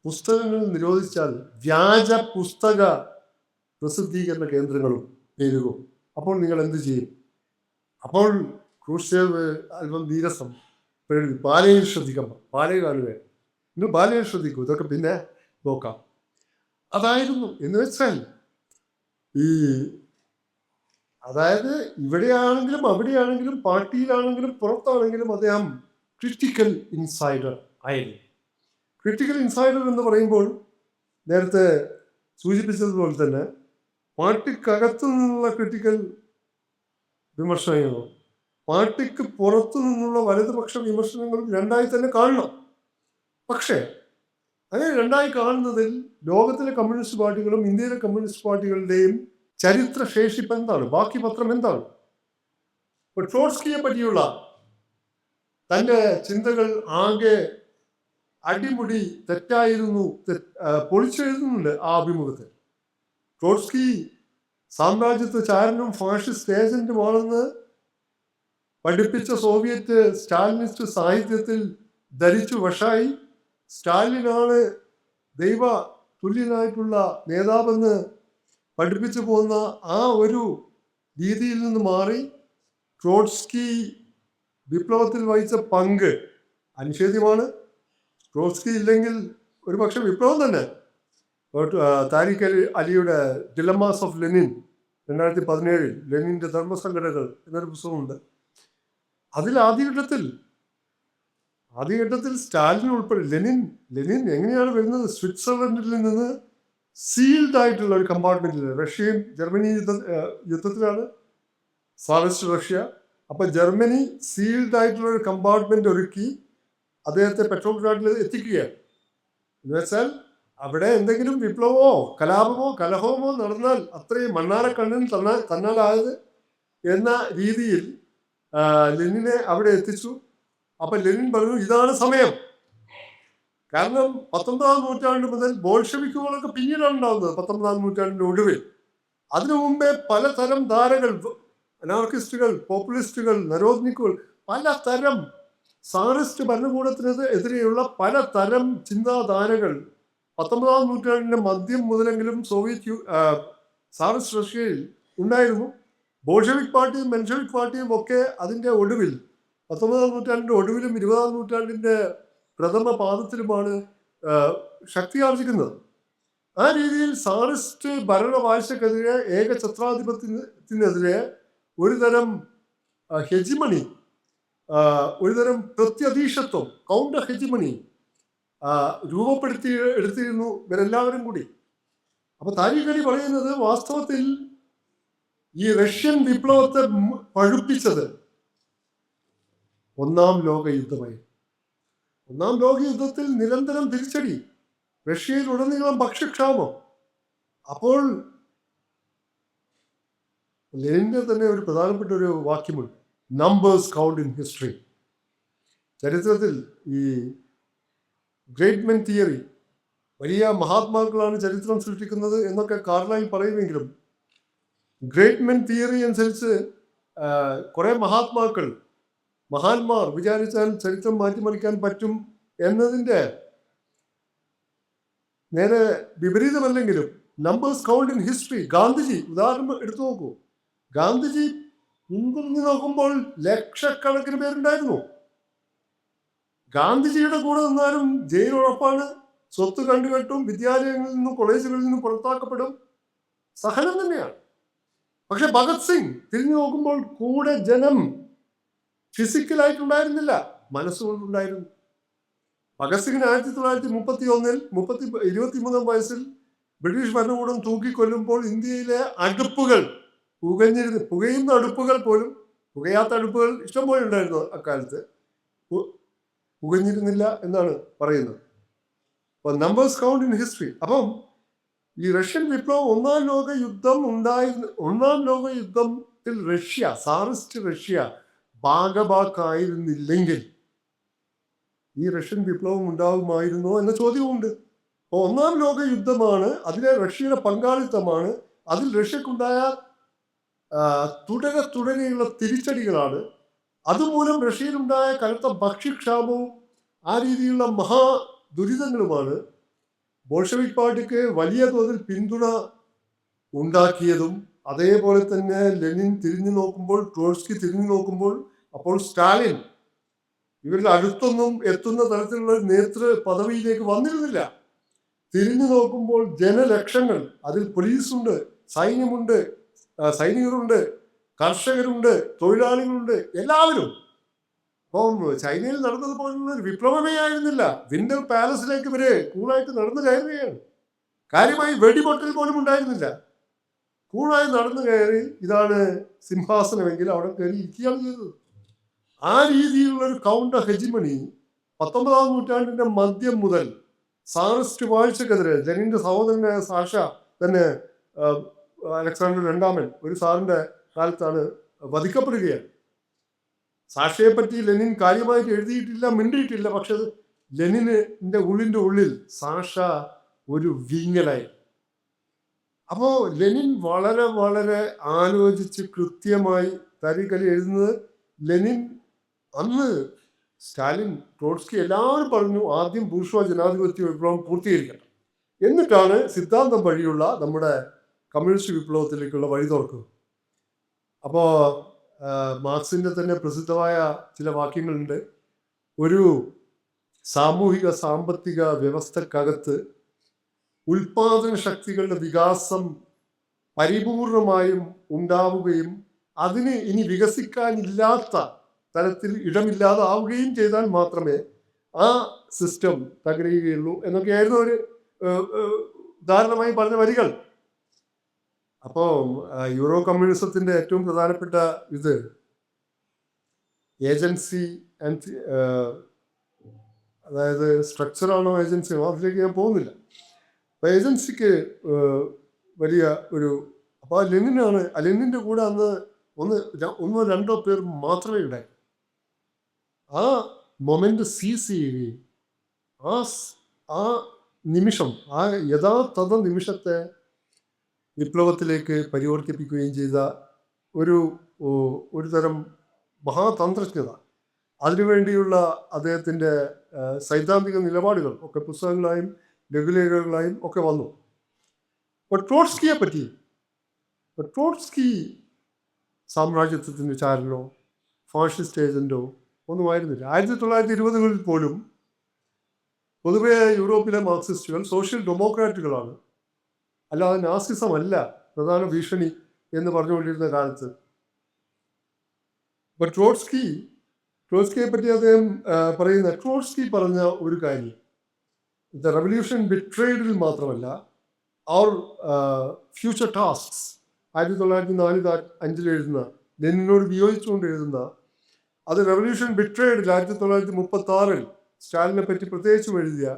പുസ്തകങ്ങൾ നിരോധിച്ചാൽ വ്യാജ പുസ്തക പ്രസിദ്ധീകരണ കേന്ദ്രങ്ങളും പെരുകും, അപ്പോൾ നിങ്ങൾ എന്ത് ചെയ്യും? അപ്പോൾ ഖ്രൂഷ്ചേവ് അല്പം നീരസം പ്രകടിപ്പിച്ചു. ബാലയെ ശ്രദ്ധിക്കാം, ബാലയെ കാണുക, നിങ്ങൾ ബാലയെ ശ്രദ്ധിക്കൂ, ഇതൊക്കെ പിന്നെ നോക്കാം. അതായിരുന്നു എന്ന് വെച്ചാൽ അതായത് ഇവിടെയാണെങ്കിലും അവിടെയാണെങ്കിലും പാർട്ടിയിലാണെങ്കിലും പുറത്താണെങ്കിലും അദ്ദേഹം ക്രിട്ടിക്കൽ ഇൻസൈഡർ ആയിരുന്നു. ക്രിട്ടിക്കൽ ഇൻസൈഡർ എന്ന് പറയുമ്പോൾ നേരത്തെ സൂചിപ്പിച്ചതുപോലെ തന്നെ പാർട്ടിക്കകത്തു നിന്നുള്ള ക്രിട്ടിക്കൽ വിമർശനങ്ങളും പാർട്ടിക്ക് പുറത്തു നിന്നുള്ള വലതുപക്ഷ വിമർശനങ്ങളും രണ്ടായി തന്നെ കാണണം. പക്ഷേ അങ്ങനെ രണ്ടായി കാണുന്നതിൽ ലോകത്തിലെ കമ്മ്യൂണിസ്റ്റ് പാർട്ടികളും ഇന്ത്യയിലെ കമ്മ്യൂണിസ്റ്റ് പാർട്ടികളുടെയും ചരിത്ര ശേഷിപ്പ് എന്താണ്, ബാക്കി പത്രം എന്താണ്? ഇപ്പോൾ ട്രോട്സ്കിയെ പറ്റിയുള്ള തൻ്റെ ചിന്തകൾ ആകെ അടിമുടി തെറ്റായിരുന്നു, പൊളിച്ചെഴുതുന്നുണ്ട് ആ അഭിമുഖത്തിൽ. ട്രോട്സ്കി സാമ്രാജ്യത്വ ചാരനും ഫാഷിസ്റ്റ് ഏജന്റുമാണെന്ന് പഠിപ്പിച്ച സോവിയറ്റ് സ്റ്റാലിനിസ്റ്റ് സാഹിത്യത്തിൽ ധരിച്ചു വശായി സ്റ്റാലിനാണ് ദൈവ തുല്യനായിട്ടുള്ള നേതാവെന്ന് പഠിപ്പിച്ചു പോകുന്ന ആ ഒരു രീതിയിൽ നിന്ന് മാറി ട്രോട്സ്കി വിപ്ലവത്തിൽ വഹിച്ച പങ്ക് അനിഷേധ്യമാണ്. ട്രോട്സ്കി ഇല്ലെങ്കിൽ ഒരുപക്ഷെ വിപ്ലവം തന്നെ. താരിഖ് അലിയുടെ ഡിലമാസ് ഓഫ് ലെനിൻ 2017 ലെനിൻ്റെ ധർമ്മസങ്കടകൾ എന്നൊരു പുസ്തകമുണ്ട്. അതിൽ ആദ്യഘട്ടത്തിൽ സ്റ്റാലിൻ ഉൾപ്പെടെ ലെനിൻ എങ്ങനെയാണ് വരുന്നത്? സ്വിറ്റ്സർലൻഡിൽ നിന്ന് സീൽഡ് ആയിട്ടുള്ള ഒരു കമ്പാർട്ട്മെന്റിൽ, റഷ്യയും ജർമ്മനിയും യുദ്ധത്തിലാണ്, സാറിസ്റ്റ് റഷ്യ. അപ്പൊ ജർമ്മനി സീൽഡ് ആയിട്ടുള്ള ഒരു കമ്പാർട്ട്മെന്റ് ഒരുക്കി അദ്ദേഹത്തെ പെട്രോഗ്രാഡിൽ എത്തിക്കുകയാണ്. എന്ന് വെച്ചാൽ അവിടെ എന്തെങ്കിലും വിപ്ലവമോ കലാപമോ കലഹമോ നടന്നാൽ അത്രയും മണ്ണാരക്കണ്ണിൽ തന്നാലായത് എന്ന രീതിയിൽ ലെനിനെ അവിടെ എത്തിച്ചു. അപ്പൊ ലെനിൻ പറഞ്ഞു, ഇതാണ് സമയം. കാരണം 19ാം നൂറ്റാണ്ട് മുതൽ ബോൾഷെവിക്കുകളൊക്കെ പിന്നീടാണ് ഉണ്ടാകുന്നത്, 19ാം നൂറ്റാണ്ടിന്റെ ഒടുവിൽ. അതിനു മുമ്പേ പലതരം ധാരകൾ, അനാർക്കിസ്റ്റുകൾ, പോപ്പുലിസ്റ്റുകൾ, നരോദ്നിക്കുകൾ, പലതരം സാറിസ്റ്റ് ഭരണകൂടത്തിനെതിരെയുള്ള പലതരം ചിന്താധാരകൾ 19ാം നൂറ്റാണ്ടിന്റെ മധ്യം മുതലെങ്കിലും സാറിസ്റ്റ് റഷ്യയിൽ ഉണ്ടായിരുന്നു. ബോൾഷെവിക് പാർട്ടിയും മെൻഷെവിക് പാർട്ടിയും ഒക്കെ അതിൻ്റെ ഒടുവിൽ 19ാം നൂറ്റാണ്ടിന്റെ ഒടുവിലും 20ാം നൂറ്റാണ്ടിന്റെ പ്രഥമ പാദത്തിലുമാണ് ശക്തി ആർജിക്കുന്നത്. ആ രീതിയിൽ സാറിസ്റ്റ് ഭരണവാഴ്ചക്കെതിരെ, ഏകഛത്രാധിപത്യത്തിനെതിരെ ഒരുതരം ഹെജിമണി, ഒരുതരം പ്രത്യധീശത്വം, കൗണ്ടർ ഹെജിമണി എടുത്തിരുന്നു ഇവരെല്ലാവരും കൂടി. അപ്പൊ താരിഖ് അലി പറയുന്നത് വാസ്തവത്തിൽ ഈ റഷ്യൻ വിപ്ലവത്തെ പഴുപ്പിച്ചത് ഒന്നാം ലോക യുദ്ധമായി. ഒന്നാം ലോക യുദ്ധത്തിൽ നിരന്തരം തിരിച്ചടി, റഷ്യയിൽ ഉടനീളം ഭക്ഷ്യക്ഷാമം. അപ്പോൾ ലെനിന്റെ തന്നെ ഒരു പ്രധാനപ്പെട്ട ഒരു വാക്യമുണ്ട്, നമ്പേഴ്സ് കൗണ്ട് ഇൻ ഹിസ്റ്ററി. ചരിത്രത്തിൽ ഈ ഗ്രേറ്റ് മെൻ തിയറി, വലിയ മഹാത്മാക്കളാണ് ചരിത്രം സൃഷ്ടിക്കുന്നത് എന്നൊക്കെ കാർലൈൽ പറയുമെങ്കിലും ഗ്രേറ്റ് മെൻ തിയറി അനുസരിച്ച് കുറെ മഹാന്മാർ വിചാരിച്ചാൽ ചരിത്രം മാറ്റിമറിക്കാൻ പറ്റും എന്നതിൻ്റെ നേരെ വിപരീതമല്ലെങ്കിലും numbers count in history. Gandhiji ഉദാഹരണം എടുത്തു നോക്കൂ. ഗാന്ധിജി മുൻപിൽ നോക്കുമ്പോൾ ലക്ഷക്കണക്കിന് പേരുണ്ടായിരുന്നു. ഗാന്ധിജിയുടെ കൂടെ നിന്നാലും ജയിൽ ഉറപ്പാണ്, സ്വത്ത് കണ്ടുകെട്ടും, വിദ്യാലയങ്ങളിൽ നിന്നും കോളേജുകളിൽ നിന്നും പുറത്താക്കപ്പെടും, സഹനം തന്നെയാണ്. പക്ഷെ ഭഗത് സിംഗ് തിരിഞ്ഞു നോക്കുമ്പോൾ കൂടെ ജനം ഫിസിക്കലായിട്ടുണ്ടായിരുന്നില്ല, മനസ്സുകൊണ്ടുണ്ടായിരുന്നു. ഭഗത് സിംഗിന് 1931 23 വയസ്സിൽ ബ്രിട്ടീഷ് ഭരണകൂടം തൂക്കിക്കൊല്ലുമ്പോൾ ഇന്ത്യയിലെ അടുപ്പുകൾ പുകയുന്ന അടുപ്പുകൾ പോലും, പുകയാത്ത അടുപ്പുകൾ ഇഷ്ടംപോലെ ഉണ്ടായിരുന്നു അക്കാലത്ത്, പുകഞ്ഞിരുന്നില്ല എന്നാണ് പറയുന്നത്. അപ്പോൾ നമ്പേഴ്സ് കൗണ്ട് ഇൻ ഹിസ്റ്ററി. അപ്പം ഈ റഷ്യൻ വിപ്ലവം ഒന്നാം ലോക യുദ്ധത്തിൽ സാറിസ്റ്റ് റഷ്യ ഭാഗഭാക്കായിരുന്നില്ലെങ്കിൽ ഈ റഷ്യൻ വിപ്ലവം ഉണ്ടാകുമായിരുന്നോ എന്ന ചോദ്യമുണ്ട്. അപ്പോൾ ഒന്നാം ലോക യുദ്ധമാണ്, അതിലെ റഷ്യയുടെ പങ്കാളിത്തമാണ്, അതിൽ റഷ്യക്കുണ്ടായ തുടരെയുള്ള തിരിച്ചടികളാണ്, അതുമൂലം റഷ്യയിലുണ്ടായ കനത്ത ഭക്ഷ്യക്ഷാമവും ആ രീതിയിലുള്ള ദുരിതങ്ങളുമാണ് ബോൾഷെവിക് പാർട്ടിക്ക് വലിയ തോതിൽ പിന്തുണ ഉണ്ടാക്കിയതും. അതേപോലെ തന്നെ ലെനിൻ തിരിഞ്ഞു നോക്കുമ്പോൾ, ട്രോട്സ്കി തിരിഞ്ഞു നോക്കുമ്പോൾ, അപ്പോൾ സ്റ്റാലിൻ ഇവരുടെ അടുത്തൊന്നും എത്തുന്ന തരത്തിലുള്ള നേതൃ പദവിയിലേക്ക് വന്നിരുന്നില്ല. തിരിഞ്ഞു നോക്കുമ്പോൾ ജനലക്ഷങ്ങൾ, അതിൽ പോലീസുണ്ട്, സൈനികരുണ്ട്, കർഷകരുണ്ട്, തൊഴിലാളികളുണ്ട്, എല്ലാവരും. അപ്പം ചൈനയിൽ നടന്നതുപോലുള്ള ഒരു വിപ്ലവമേ ആയിരുന്നില്ല. വിന്റർ പാലസിലേക്ക് ഇവര് കൂളായിട്ട് നടന്നു കയറുകയാണ്. കാര്യമായി വെടിപൊട്ടൽ പോലും ഉണ്ടായിരുന്നില്ല. കൂളായി നടന്നു കയറി, ഇതാണ് സിംഹാസനമെങ്കിൽ അവിടെ കയറി ഇരിക്കുകയാണ് ചെയ്തത്. ആ രീതിയിലുള്ള ഒരു കൗണ്ടർ ഹെജിമണി 19-ാം നൂറ്റാണ്ടിന്റെ മധ്യം മുതൽ സാറിസ്റ്റ് വാഴ്ചക്കെതിരെ, ലെനിന്റെ സഹോദരനായ സാഷ തന്നെ, അലക്സാണ്ടർ രണ്ടാമൻ ഒരു സാറിന്റെ കാലത്താണ് വധിക്കപ്പെടുകയാണ്. സാഷയെ പറ്റി ലെനിൻ കാര്യമായിട്ട് എഴുതിയിട്ടില്ല, മിണ്ടിയിട്ടില്ല. പക്ഷെ ലെനിന്റെ ഉള്ളിൽ സാഷ ഒരു വിങ്ങലായി. അപ്പോ ലെനിൻ വളരെ വളരെ ആലോചിച്ച് കൃത്യമായി തരികലി എഴുതുന്നത്. ലെനിൻ അന്ന് സ്റ്റാലിൻ, ട്രോട്സ്കി എല്ലാവരും പറഞ്ഞു ആദ്യം ബൂർഷ്വാ ജനാധിപത്യ വിപ്ലവം പൂർത്തീകരിക്കണം, എന്നിട്ടാണ് സിദ്ധാന്തം വഴിയുള്ള നമ്മുടെ കമ്മ്യൂണിസ്റ്റ് വിപ്ലവത്തിലേക്കുള്ള വഴി തുറക്കുക. അപ്പോൾ മാർക്സിന്റെ തന്നെ പ്രസിദ്ധമായ ചില വാക്യങ്ങളുണ്ട്. ഒരു സാമൂഹിക സാമ്പത്തിക വ്യവസ്ഥക്കകത്ത് ഉൽപാദന ശക്തികളുടെ വികാസം പരിപൂർണമായും ഉണ്ടാവുകയും അതിന് ഇനി വികസിക്കാനില്ലാത്ത തരത്തിൽ ഇടമില്ലാതാവുകയും ചെയ്താൽ മാത്രമേ ആ സിസ്റ്റം തകരുകയുള്ളൂ എന്നൊക്കെയായിരുന്നു ഒരു ഉദാഹരണമായി പറഞ്ഞ വരികൾ. അപ്പോൾ യൂറോ കമ്മ്യൂണിസത്തിന്റെ ഏറ്റവും പ്രധാനപ്പെട്ട ഇത് ഏജൻസി ആൻഡ്, അതായത് സ്ട്രക്ചറാണോ ഏജൻസിയാണോ അതിലേക്ക് ഞാൻ പോകുന്നില്ല. അപ്പോൾ ഏജൻസിക്ക് വലിയ ഒരു, അപ്പോൾ ലെനിന്റെ കൂടെ അന്ന് ഒന്നോ രണ്ടോ പേർ മാത്രമേ ഉണ്ടായി. ആ മൊമെന്റ് സീസ് ചെയ്യുകയും ആ നിമിഷം, ആ യഥാർത്ഥ നിമിഷത്തെ വിപ്ലവത്തിലേക്ക് പരിവർത്തിപ്പിക്കുകയും ചെയ്ത ഒരു തരം മഹാതന്ത്രജ്ഞത, അതിനുവേണ്ടിയുള്ള അദ്ദേഹത്തിൻ്റെ സൈദ്ധാന്തിക നിലപാടുകൾ ഒക്കെ പുസ്തകങ്ങളായും ലഘുലേഖകളായും ഒക്കെ വന്നു. അപ്പോൾ ട്രോട്സ്കിയെ പറ്റി, ട്രോട്സ്കി സാമ്രാജ്യത്വത്തിൻ്റെ ചാരനോ ഫാഷിസ്റ്റ് ഏജന്റോ ഒന്നുമായിരുന്നില്ല. 1920-കളിൽ പോലും പൊതുവെ യൂറോപ്പിലെ മാർക്സിസ്റ്റുകൾ സോഷ്യൽ ഡെമോക്രാറ്റുകളാണ്, അല്ലാതെ നാസിസം അല്ല പ്രധാന ഭീഷണി എന്ന് പറഞ്ഞുകൊണ്ടിരുന്ന കാലത്ത്. അപ്പൊ ട്രോട്സ്കിയെ പറ്റി അദ്ദേഹം ട്രോട്സ്കി പറഞ്ഞ ഒരു കാര്യം, ദ റെവല്യൂഷൻ ബിട്രേഡിൽ മാത്രമല്ല അവർ ഫ്യൂച്ചർ ടാസ്ക്സ് 1905 എഴുതുന്ന, ലെനിനോട് വിയോജിച്ചുകൊണ്ട് എഴുതുന്ന, അത് റെവല്യൂഷൻ ബിട്രേഡിൽ 1936 സ്റ്റാലിനെ പറ്റി പ്രത്യേകിച്ചും എഴുതിയ,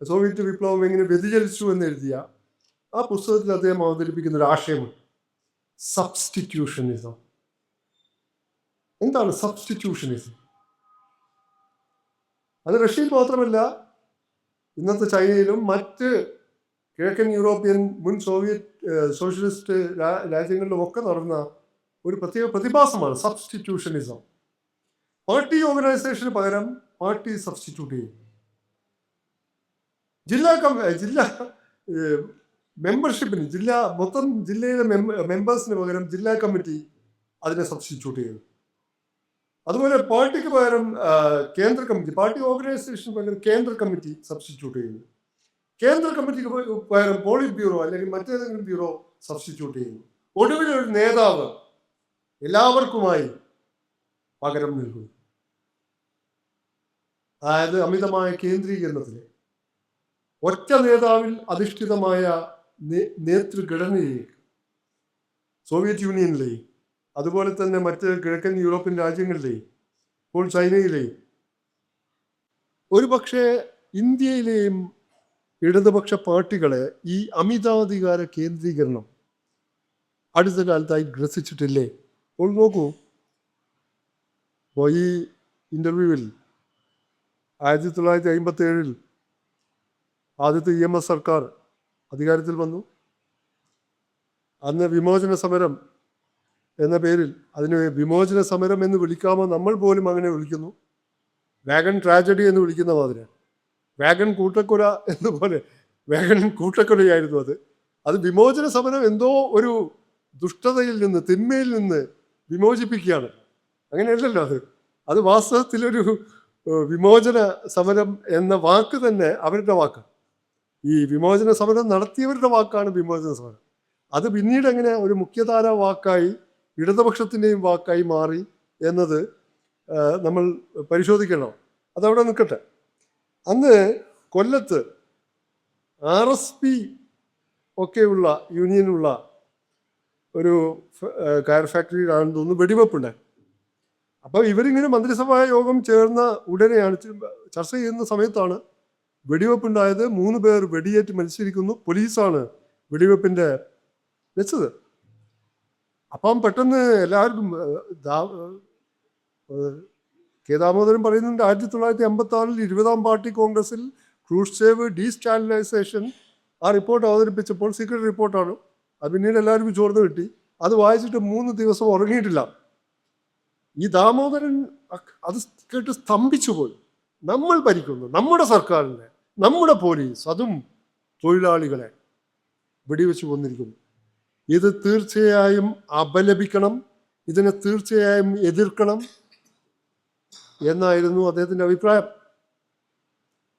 സോവിയറ്റ് വിപ്ലവം എങ്ങനെ വ്യതിചലിച്ചു എന്ന് എഴുതിയ ആ പുസ്തകത്തിൽ അദ്ദേഹം അവതരിപ്പിക്കുന്ന ഒരു ആശയമുണ്ട്, സബ്സ്റ്റിറ്റ്യൂഷനിസം. എന്താണ് സബ്സ്റ്റിറ്റ്യൂഷനിസം? അത് റഷ്യയിൽ മാത്രമല്ല, ഇന്നത്തെ ചൈനയിലും മറ്റ് കിഴക്കൻ യൂറോപ്യൻ മുൻ സോഷ്യലിസ്റ്റ് രാജ്യങ്ങളിലും ഒക്കെ നടന്ന ഒരു പ്രത്യേക പ്രതിഭാസമാണ് സബ്സ്റ്റിറ്റ്യൂഷനിസം. പാർട്ടി ഓർഗനൈസേഷന് പകരം പാർട്ടി സബ്സ്റ്റിറ്റ്യൂട്ട് ചെയ്യും. ജില്ലാ മെമ്പർഷിപ്പിന്, മൊത്തം ജില്ലയിലെ മെമ്പേഴ്സിന് പകരം ജില്ലാ കമ്മിറ്റി അതിനെ സബ്സ്റ്റിറ്റ്യൂട്ട് ചെയ്യും. അതുപോലെ പാർട്ടിക്ക് പകരം കേന്ദ്ര കമ്മിറ്റി, പാർട്ടി ഓർഗനൈസേഷന് പകരം കേന്ദ്ര കമ്മിറ്റി സബ്സ്റ്റിറ്റ്യൂട്ട് ചെയ്യുന്നു. കേന്ദ്ര കമ്മിറ്റിക്ക് പകരം പോളിറ്റ് ബ്യൂറോ അല്ലെങ്കിൽ മറ്റേതെങ്കിലും ബ്യൂറോ സബ്സ്റ്റിറ്റ്യൂട്ട് ചെയ്യുന്നു. ഒടുവിൽ ഒരു നേതാവ് എല്ലാവർക്കുമായി പകരം നിൽക്കുന്നു. അതായത് അമിതമായ കേന്ദ്രീകരണത്തിലെ ഒറ്റ നേതാവിൽ അധിഷ്ഠിതമായ നേതൃഘടനയിലേക്ക് സോവിയറ്റ് യൂണിയനിലെയും അതുപോലെ തന്നെ മറ്റ് കിഴക്കൻ യൂറോപ്യൻ രാജ്യങ്ങളിലെയും ഇപ്പോൾ ചൈനയിലെയും ഒരുപക്ഷെ ഇന്ത്യയിലെയും ഇടതുപക്ഷ പാർട്ടികളെ ഈ അമിതാധികാര കേന്ദ്രീകരണം അടുത്ത കാലത്തായി ഗ്രസിച്ചിട്ടില്ലേ? അപ്പോൾ നോക്കൂ, ഈ ഇൻ്റർവ്യൂവിൽ 1957 ആദ്യത്തെ EMS സർക്കാർ അധികാരത്തിൽ വന്നു. അന്ന് വിമോചന സമരം എന്ന പേരിൽ, അതിന് വിമോചന സമരം എന്ന് വിളിക്കാമോ, നമ്മൾ പോലും അങ്ങനെ വിളിക്കുന്നു. വാഗൺ ട്രാജഡി എന്ന് വിളിക്കുന്ന മാതിരി, വാഗൺ കൂട്ടക്കൊല എന്നപോലെ വാഗൺ കൂട്ടക്കൊലയായിരുന്നു അത്. അത് വിമോചന സമരം എന്തോ ഒരു ദുഷ്ടതയിൽ നിന്ന്, തിന്മയിൽ നിന്ന് വിമോചിപ്പിക്കുകയാണ്. അങ്ങനെയല്ലല്ലോ അത് വാസ്തവത്തിലൊരു വിമോചന സമരം എന്ന വാക്ക് തന്നെ അവരുടെ വാക്ക്. ഈ വിമോചന സമരം നടത്തിയവരുടെ വാക്കാണ് വിമോചന സമരം. അത് പിന്നീട് എങ്ങനെ ഒരു മുഖ്യധാര വാക്കായി ഇടതുപക്ഷത്തിൻ്റെയും വാക്കായി മാറി എന്നത് നമ്മൾ പരിശോധിക്കണം. അതവിടെ നിൽക്കട്ടെ. അന്ന് കൊല്ലത്ത് RSP ഒക്കെയുള്ള യൂണിയനുള്ള ഒരു കയർ ഫാക്ടറിയിലാണെന്ന് തോന്നുന്നു വെടിവെപ്പുണ്ടായി. അപ്പോൾ ഇവരിങ്ങനെ മന്ത്രിസഭാ യോഗം ചേർന്ന ഉടനെയാണ്, ചർച്ച ചെയ്യുന്ന സമയത്താണ് വെടിവെപ്പുണ്ടായത്. 3 പേർ വെടിയേറ്റ് മരിച്ചിരിക്കുന്നു. പോലീസാണ് വെടിവെപ്പിൻ്റെ വെച്ചത്. അപ്പം പെട്ടെന്ന് എല്ലാവരും കെ ദാമോദരൻ പറയുന്നുണ്ട്, 1956 20ാം പാർട്ടി കോൺഗ്രസിൽ ക്രൂഷ്ചേവ് ഡീസ്റ്റാലിനൈസേഷൻ ആ റിപ്പോർട്ട് അവതരിപ്പിച്ചപ്പോൾ, സീക്രട്ട് റിപ്പോർട്ടാണ്, അത് പിന്നീട് എല്ലാവർക്കും ചോർന്ന് കിട്ടി. അത് വായിച്ചിട്ട് 3 ദിവസം ഉറങ്ങിയിട്ടില്ല. ഈ ദാമോദരൻ അത് കേട്ട് സ്തംഭിച്ചു പോയി. നമ്മൾ ഭരിക്കുന്നു, നമ്മുടെ സർക്കാരിനെ, നമ്മുടെ പോലീസ്, അതും തൊഴിലാളികളെ വെടിവെച്ച് കൊന്നിരിക്കുന്നു. ഇത് തീർച്ചയായും അപലപിക്കണം, ഇതിനെ തീർച്ചയായും എതിർക്കണം എന്നായിരുന്നു അദ്ദേഹത്തിൻ്റെ അഭിപ്രായം.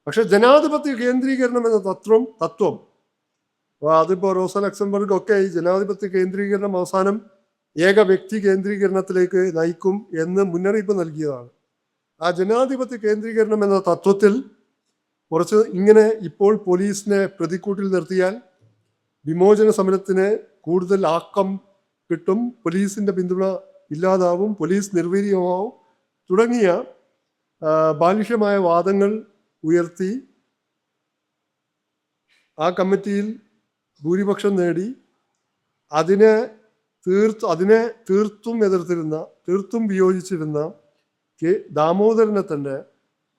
പക്ഷെ ജനാധിപത്യ കേന്ദ്രീകരണം എന്ന തത്വം അതിപ്പോൾ റോസ ലക്സംബർഗ് ഒക്കെ ഈ ജനാധിപത്യ കേന്ദ്രീകരണം അവസാനം ഏക വ്യക്തി കേന്ദ്രീകരണത്തിലേക്ക് നയിക്കും എന്ന് മുന്നറിയിപ്പ് നൽകിയതാണ്. ആ ജനാധിപത്യ കേന്ദ്രീകരണം എന്ന തത്വത്തിൽ കുറച്ച് ഇങ്ങനെ ഇപ്പോൾ പോലീസിനെ പ്രതിക്കൂട്ടിൽ നിർത്തിയാൽ വിമോചന സമരത്തിന് കൂടുതൽ ആക്കം കിട്ടും, പോലീസിൻ്റെ പിന്തുണ ഇല്ലാതാവും, പോലീസ് നിർവീര്യമാവും തുടങ്ങിയ ബാലിഷ്യമായ വാദങ്ങൾ ഉയർത്തി ആ കമ്മിറ്റിയിൽ ഭൂരിപക്ഷം നേടി അതിനെ തീർത്തും എതിർത്തിരുന്ന, തീർത്തും വിയോജിച്ചിരുന്ന ദാമോദരനെ തന്നെ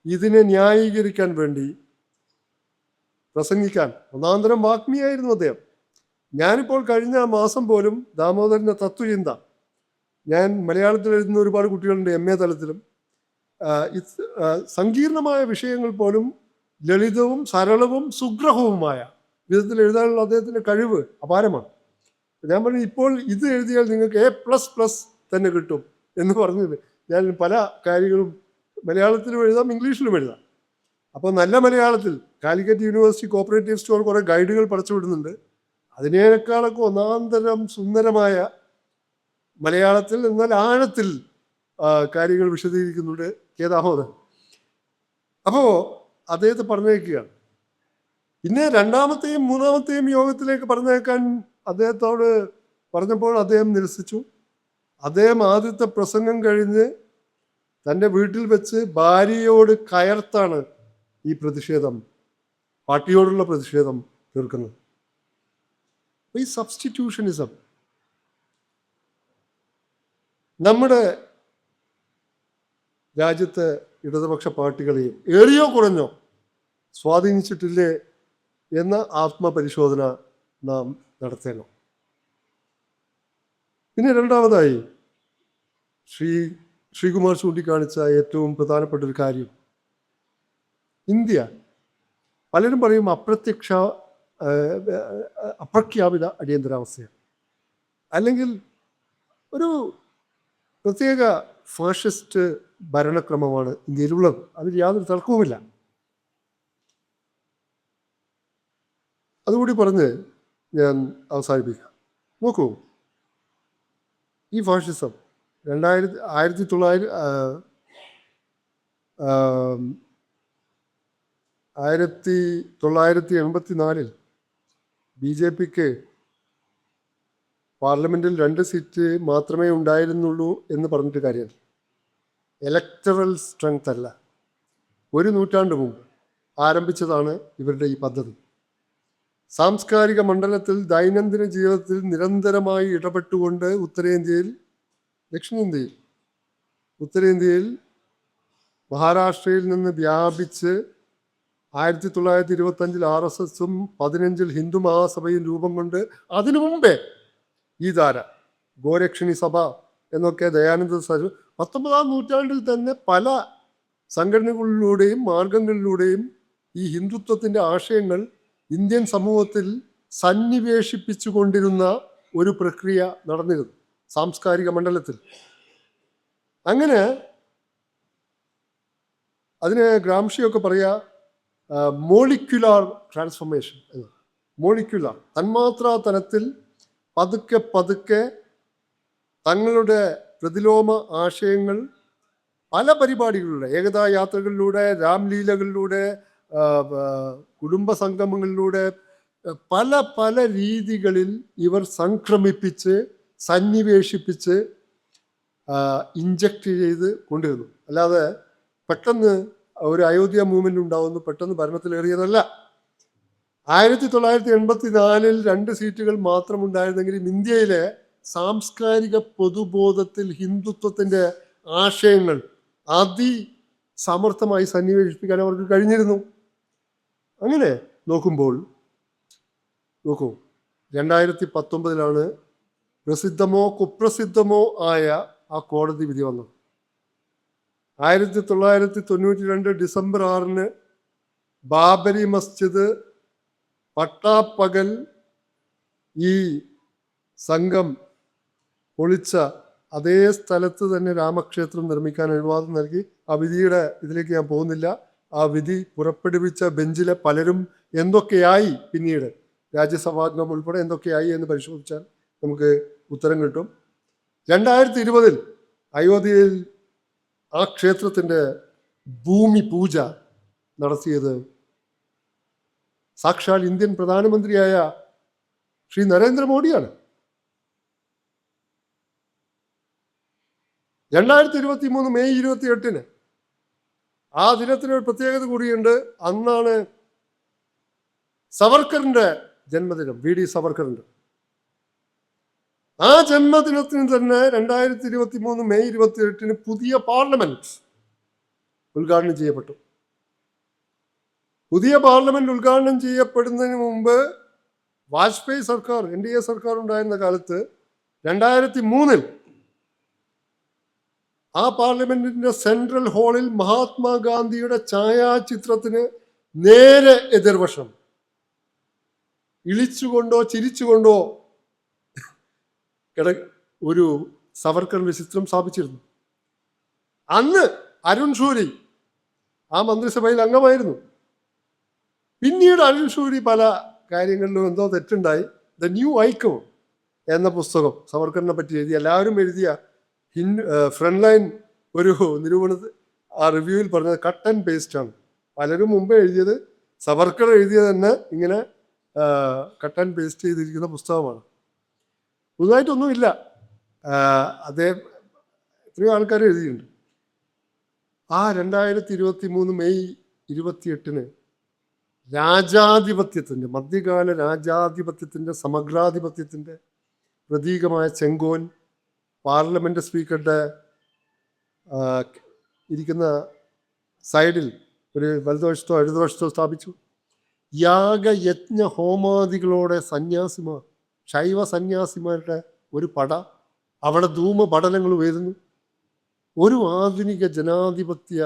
ഇതിനെ ന്യായീകരിക്കാൻ വേണ്ടി പ്രസംഗിക്കാൻ, ഒന്നാന്തരം വാഗ്മിയായിരുന്നു അദ്ദേഹം. ഞാനിപ്പോൾ കഴിഞ്ഞ മാസം പോലും ദാമോദരൻ്റെ തത്വചിന്ത, ഞാൻ മലയാളത്തിൽ എഴുതുന്ന ഒരുപാട് കുട്ടികളുണ്ട് MA തലത്തിലും, സങ്കീർണമായ വിഷയങ്ങൾ പോലും ലളിതവും സരളവും സുഗ്രഹവുമായ വിധത്തിൽ എഴുതാനുള്ള അദ്ദേഹത്തിൻ്റെ കഴിവ് അപാരമാണ്. ഞാൻ പറഞ്ഞു, ഇപ്പോൾ ഇത് എഴുതിയാൽ നിങ്ങൾക്ക് A++ തന്നെ കിട്ടും എന്ന് പറഞ്ഞത്. ഞാൻ പല കാര്യങ്ങളും മലയാളത്തിലും എഴുതാം, ഇംഗ്ലീഷിലും എഴുതാം. അപ്പോൾ നല്ല മലയാളത്തിൽ കാലിക്കറ്റ് യൂണിവേഴ്സിറ്റി കോപ്പറേറ്റീവ് സ്റ്റോർ കുറേ ഗൈഡുകൾ പടച്ചു വിടുന്നുണ്ട്. അതിനേക്കാളൊക്കെ ഒന്നാന്തരം സുന്ദരമായ മലയാളത്തിൽ, എന്നാൽ ആഴത്തിൽ കാര്യങ്ങൾ വിശദീകരിക്കുന്നുണ്ട് കെ ദാമോദരൻ. അപ്പോൾ അദ്ദേഹത്തെ പറഞ്ഞേക്കുകയാണ്. പിന്നെ 2ാമത്തെയും 3ാമത്തെയും യോഗത്തിലേക്ക് പറഞ്ഞേക്കാൻ അദ്ദേഹത്തോട് പറഞ്ഞപ്പോൾ അദ്ദേഹം നിരസിച്ചു. അദ്ദേഹം ആദ്യത്തെ പ്രസംഗം കഴിഞ്ഞ് തൻ്റെ വീട്ടിൽ വെച്ച് ഭാര്യയോട് കയർത്താണ് ഈ പ്രതിഷേധം, പാർട്ടിയോടുള്ള പ്രതിഷേധം തീർക്കുന്നത്. ഈ സബ്സ്റ്റിറ്റ്യൂഷനിസം നമ്മുടെ രാജ്യത്തെ ഇടതുപക്ഷ പാർട്ടികളെയും ഏറിയോ കുറഞ്ഞോ സ്വാധീനിച്ചിട്ടില്ലേ എന്ന ആത്മപരിശോധന നാം നടത്തേണം. പിന്നെ രണ്ടാമതായി ശ്രീകുമാർ ചൂണ്ടിക്കാണിച്ച ഏറ്റവും പ്രധാനപ്പെട്ട ഒരു കാര്യം, ഇന്ത്യ പലരും പറയും അപ്രഖ്യാപിത അടിയന്തരാവസ്ഥയാണ്, അല്ലെങ്കിൽ ഒരു പ്രത്യേക ഫാഷിസ്റ്റ് ഭരണക്രമമാണ് ഇന്ത്യയിലുള്ളത്. അതിൽ യാതൊരു തർക്കവുമില്ല. അതുകൂടി പറഞ്ഞ് ഞാൻ അവസാനിപ്പിക്കാം. നോക്കൂ, ഈ ഫാഷിസം 1984 BJPക്ക് പാർലമെൻറ്റിൽ 2 സീറ്റ് മാത്രമേ ഉണ്ടായിരുന്നുള്ളൂ എന്ന് പറഞ്ഞിട്ട് കാര്യമില്ല. ഇലക്ടറൽ സ്ട്രെങ്ത് അല്ല, 1 നൂറ്റാണ്ട് മുമ്പ് ആരംഭിച്ചതാണ് ഇവരുടെ ഈ പദ്ധതി. സാംസ്കാരിക മണ്ഡലത്തിൽ ദൈനംദിന ജീവിതത്തിൽ നിരന്തരമായി ഇടപെട്ടുകൊണ്ട് ഉത്തരേന്ത്യയിൽ, ദക്ഷിണേന്ത്യയിൽ, ഉത്തരേന്ത്യയിൽ മഹാരാഷ്ട്രയിൽ നിന്ന് വ്യാപിച്ച് 1925 RSSും 15 ഹിന്ദു മഹാസഭയും രൂപം കൊണ്ട് അതിനു മുമ്പേ ഈ ധാര, ഗോരക്ഷണി സഭ എന്നൊക്കെ ദയാനന്ദ സരസ്വതി 19-ാം നൂറ്റാണ്ടിൽ തന്നെ പല സംഘടനകളിലൂടെയും മാർഗങ്ങളിലൂടെയും ഈ ഹിന്ദുത്വത്തിൻ്റെ ആശയങ്ങൾ ഇന്ത്യൻ സമൂഹത്തിൽ സന്നിവേശിപ്പിച്ചുകൊണ്ടിരുന്ന ഒരു പ്രക്രിയ നടന്നിരുന്നു സാംസ്കാരിക മണ്ഡലത്തിൽ. അങ്ങനെ അതിന് ഗ്രാംഷിയൊക്കെ പറയുക മോളിക്യുലാർ ട്രാൻസ്ഫോർമേഷൻ എന്ന്. മോളിക്യുലാർ തന്മാത്രാ തലത്തിൽ പതുക്കെ പതുക്കെ തങ്ങളുടെ പ്രതിലോമ ആശയങ്ങൾ പല പരിപാടികളിലൂടെ, ഏകതാ യാത്രകളിലൂടെ, രാംലീലകളിലൂടെ, കുടുംബ സംഗമങ്ങളിലൂടെ, പല പല രീതികളിൽ ഇവർ സംക്രമിപ്പിച്ച് സന്നിവേശിപ്പിച്ച് ഇഞ്ചക്ട് ചെയ്ത് കൊണ്ടുവന്നു. അല്ലാതെ പെട്ടെന്ന് ഒരു അയോധ്യ മൂവ്മെന്റ് ഉണ്ടാവുന്നു, പെട്ടെന്ന് ഭരണത്തിലേറിയതല്ല. 1984 2 സീറ്റുകൾ മാത്രം ഉണ്ടായിരുന്നെങ്കിലും ഇന്ത്യയിലെ സാംസ്കാരിക പൊതുബോധത്തിൽ ഹിന്ദുത്വത്തിൻ്റെ ആശയങ്ങൾ അതിസമർത്ഥമായി സന്നിവേശിപ്പിക്കാൻ അവർക്ക് കഴിഞ്ഞിരുന്നു. അങ്ങനെ നോക്കൂ, 2019 പ്രസിദ്ധമോ കുപ്രസിദ്ധമോ ആയ ആ കോടതി വിധി വന്നത്. 1992 ഡിസംബർ 6 ബാബരി മസ്ജിദ് പട്ടാപ്പകൽ ഈ സംഘം പൊളിച്ച അതേ സ്ഥലത്ത് തന്നെ രാമക്ഷേത്രം നിർമ്മിക്കാൻ അനുവാദം നൽകി. ആ വിധിയുടെ ഇതിലേക്ക് ഞാൻ പോകുന്നില്ല. ആ വിധി പുറപ്പെടുവിച്ച ബെഞ്ചിലെ പലരും എന്തൊക്കെയായി, പിന്നീട് രാജ്യസഭാംഗം ഉൾപ്പെടെ എന്തൊക്കെയായി എന്ന് പരിശോധിച്ചാൽ നമുക്ക് ഉത്തരം കിട്ടും. 2020 അയോധ്യയിൽ ആ ക്ഷേത്രത്തിൻ്റെ ഭൂമി പൂജ നടത്തിയത് സാക്ഷാൽ ഇന്ത്യൻ പ്രധാനമന്ത്രിയായ ശ്രീ നരേന്ദ്രമോദിയാണ്. 2023 മെയ് 28 ആ ദിനത്തിനൊരു പ്രത്യേകത കൂടിയുണ്ട്. അന്നാണ് സവർക്കറിന്റെ ജന്മദിനം, VD സവർക്കറിന്റെ. ആ ജന്മദിനത്തിന് തന്നെ 2023 മെയ് 28 പുതിയ പാർലമെന്റ് ഉദ്ഘാടനം ചെയ്യപ്പെട്ടു. പുതിയ പാർലമെന്റ് ഉദ്ഘാടനം ചെയ്യപ്പെടുന്നതിന് മുമ്പ് വാജ്പേയി സർക്കാർ, NDA സർക്കാർ ഉണ്ടായിരുന്ന കാലത്ത് 2003 ആ പാർലമെന്റിന്റെ സെൻട്രൽ ഹാളിൽ മഹാത്മാഗാന്ധിയുടെ ഛായാചിത്രത്തിന് നേരെ എതിർവശം ഇളിച്ചുകൊണ്ടോ ചിരിച്ചുകൊണ്ടോ ഒരു സവർക്കറിന്റെ ചിത്രം സ്ഥാപിച്ചിരുന്നു. അന്ന് അരുൺ ഷൂരി ആ മന്ത്രിസഭയിൽ അംഗമായിരുന്നു. പിന്നീട് അരുൺ ഷൂരി പല കാര്യങ്ങളിലും എന്തോ തെറ്റുണ്ടായി. ദ ന്യൂ ഐക്കൺ എന്ന പുസ്തകം സവർക്കറിനെ പറ്റി എഴുതി, എല്ലാവരും എഴുതിയ ഫ്രണ്ട് ലൈൻ ഒരു നിരൂപണത്തിൽ ആ റിവ്യൂവിൽ പറഞ്ഞത് കട്ട് ആൻഡ് പേസ്റ്റ് ആണ്. പലരും മുമ്പേ എഴുതിയത്, സവർക്കർ എഴുതിയത് തന്നെ ഇങ്ങനെ കട്ട് ആൻഡ് പേസ്റ്റ് ചെയ്തിരിക്കുന്ന പുസ്തകമാണ്. പുതുതായിട്ടൊന്നുമില്ല. അദ്ദേഹം എത്രയോ ആൾക്കാർ എഴുതിയിട്ടുണ്ട്. ആ 2023 മെയ് 28 രാജാധിപത്യത്തിൻ്റെ, മധ്യകാല രാജാധിപത്യത്തിൻ്റെ, സമഗ്രാധിപത്യത്തിൻ്റെ പ്രതീകമായ ചെങ്കോൽ പാർലമെൻറ്റ് സ്പീക്കറുടെ ഇരിക്കുന്ന സൈഡിൽ ഒരു വലതുവശത്തോ ഇടതുവശത്തോ സ്ഥാപിച്ചു. യാഗയജ്ഞ ഹോമാദികളോടെ സന്യാസിമാർ, ശൈവ സന്യാസിമാരുടെ ഒരു പട, അവിടെ ധൂമപടലങ്ങൾ ഉയരുന്നു. ഒരു ആധുനിക ജനാധിപത്യ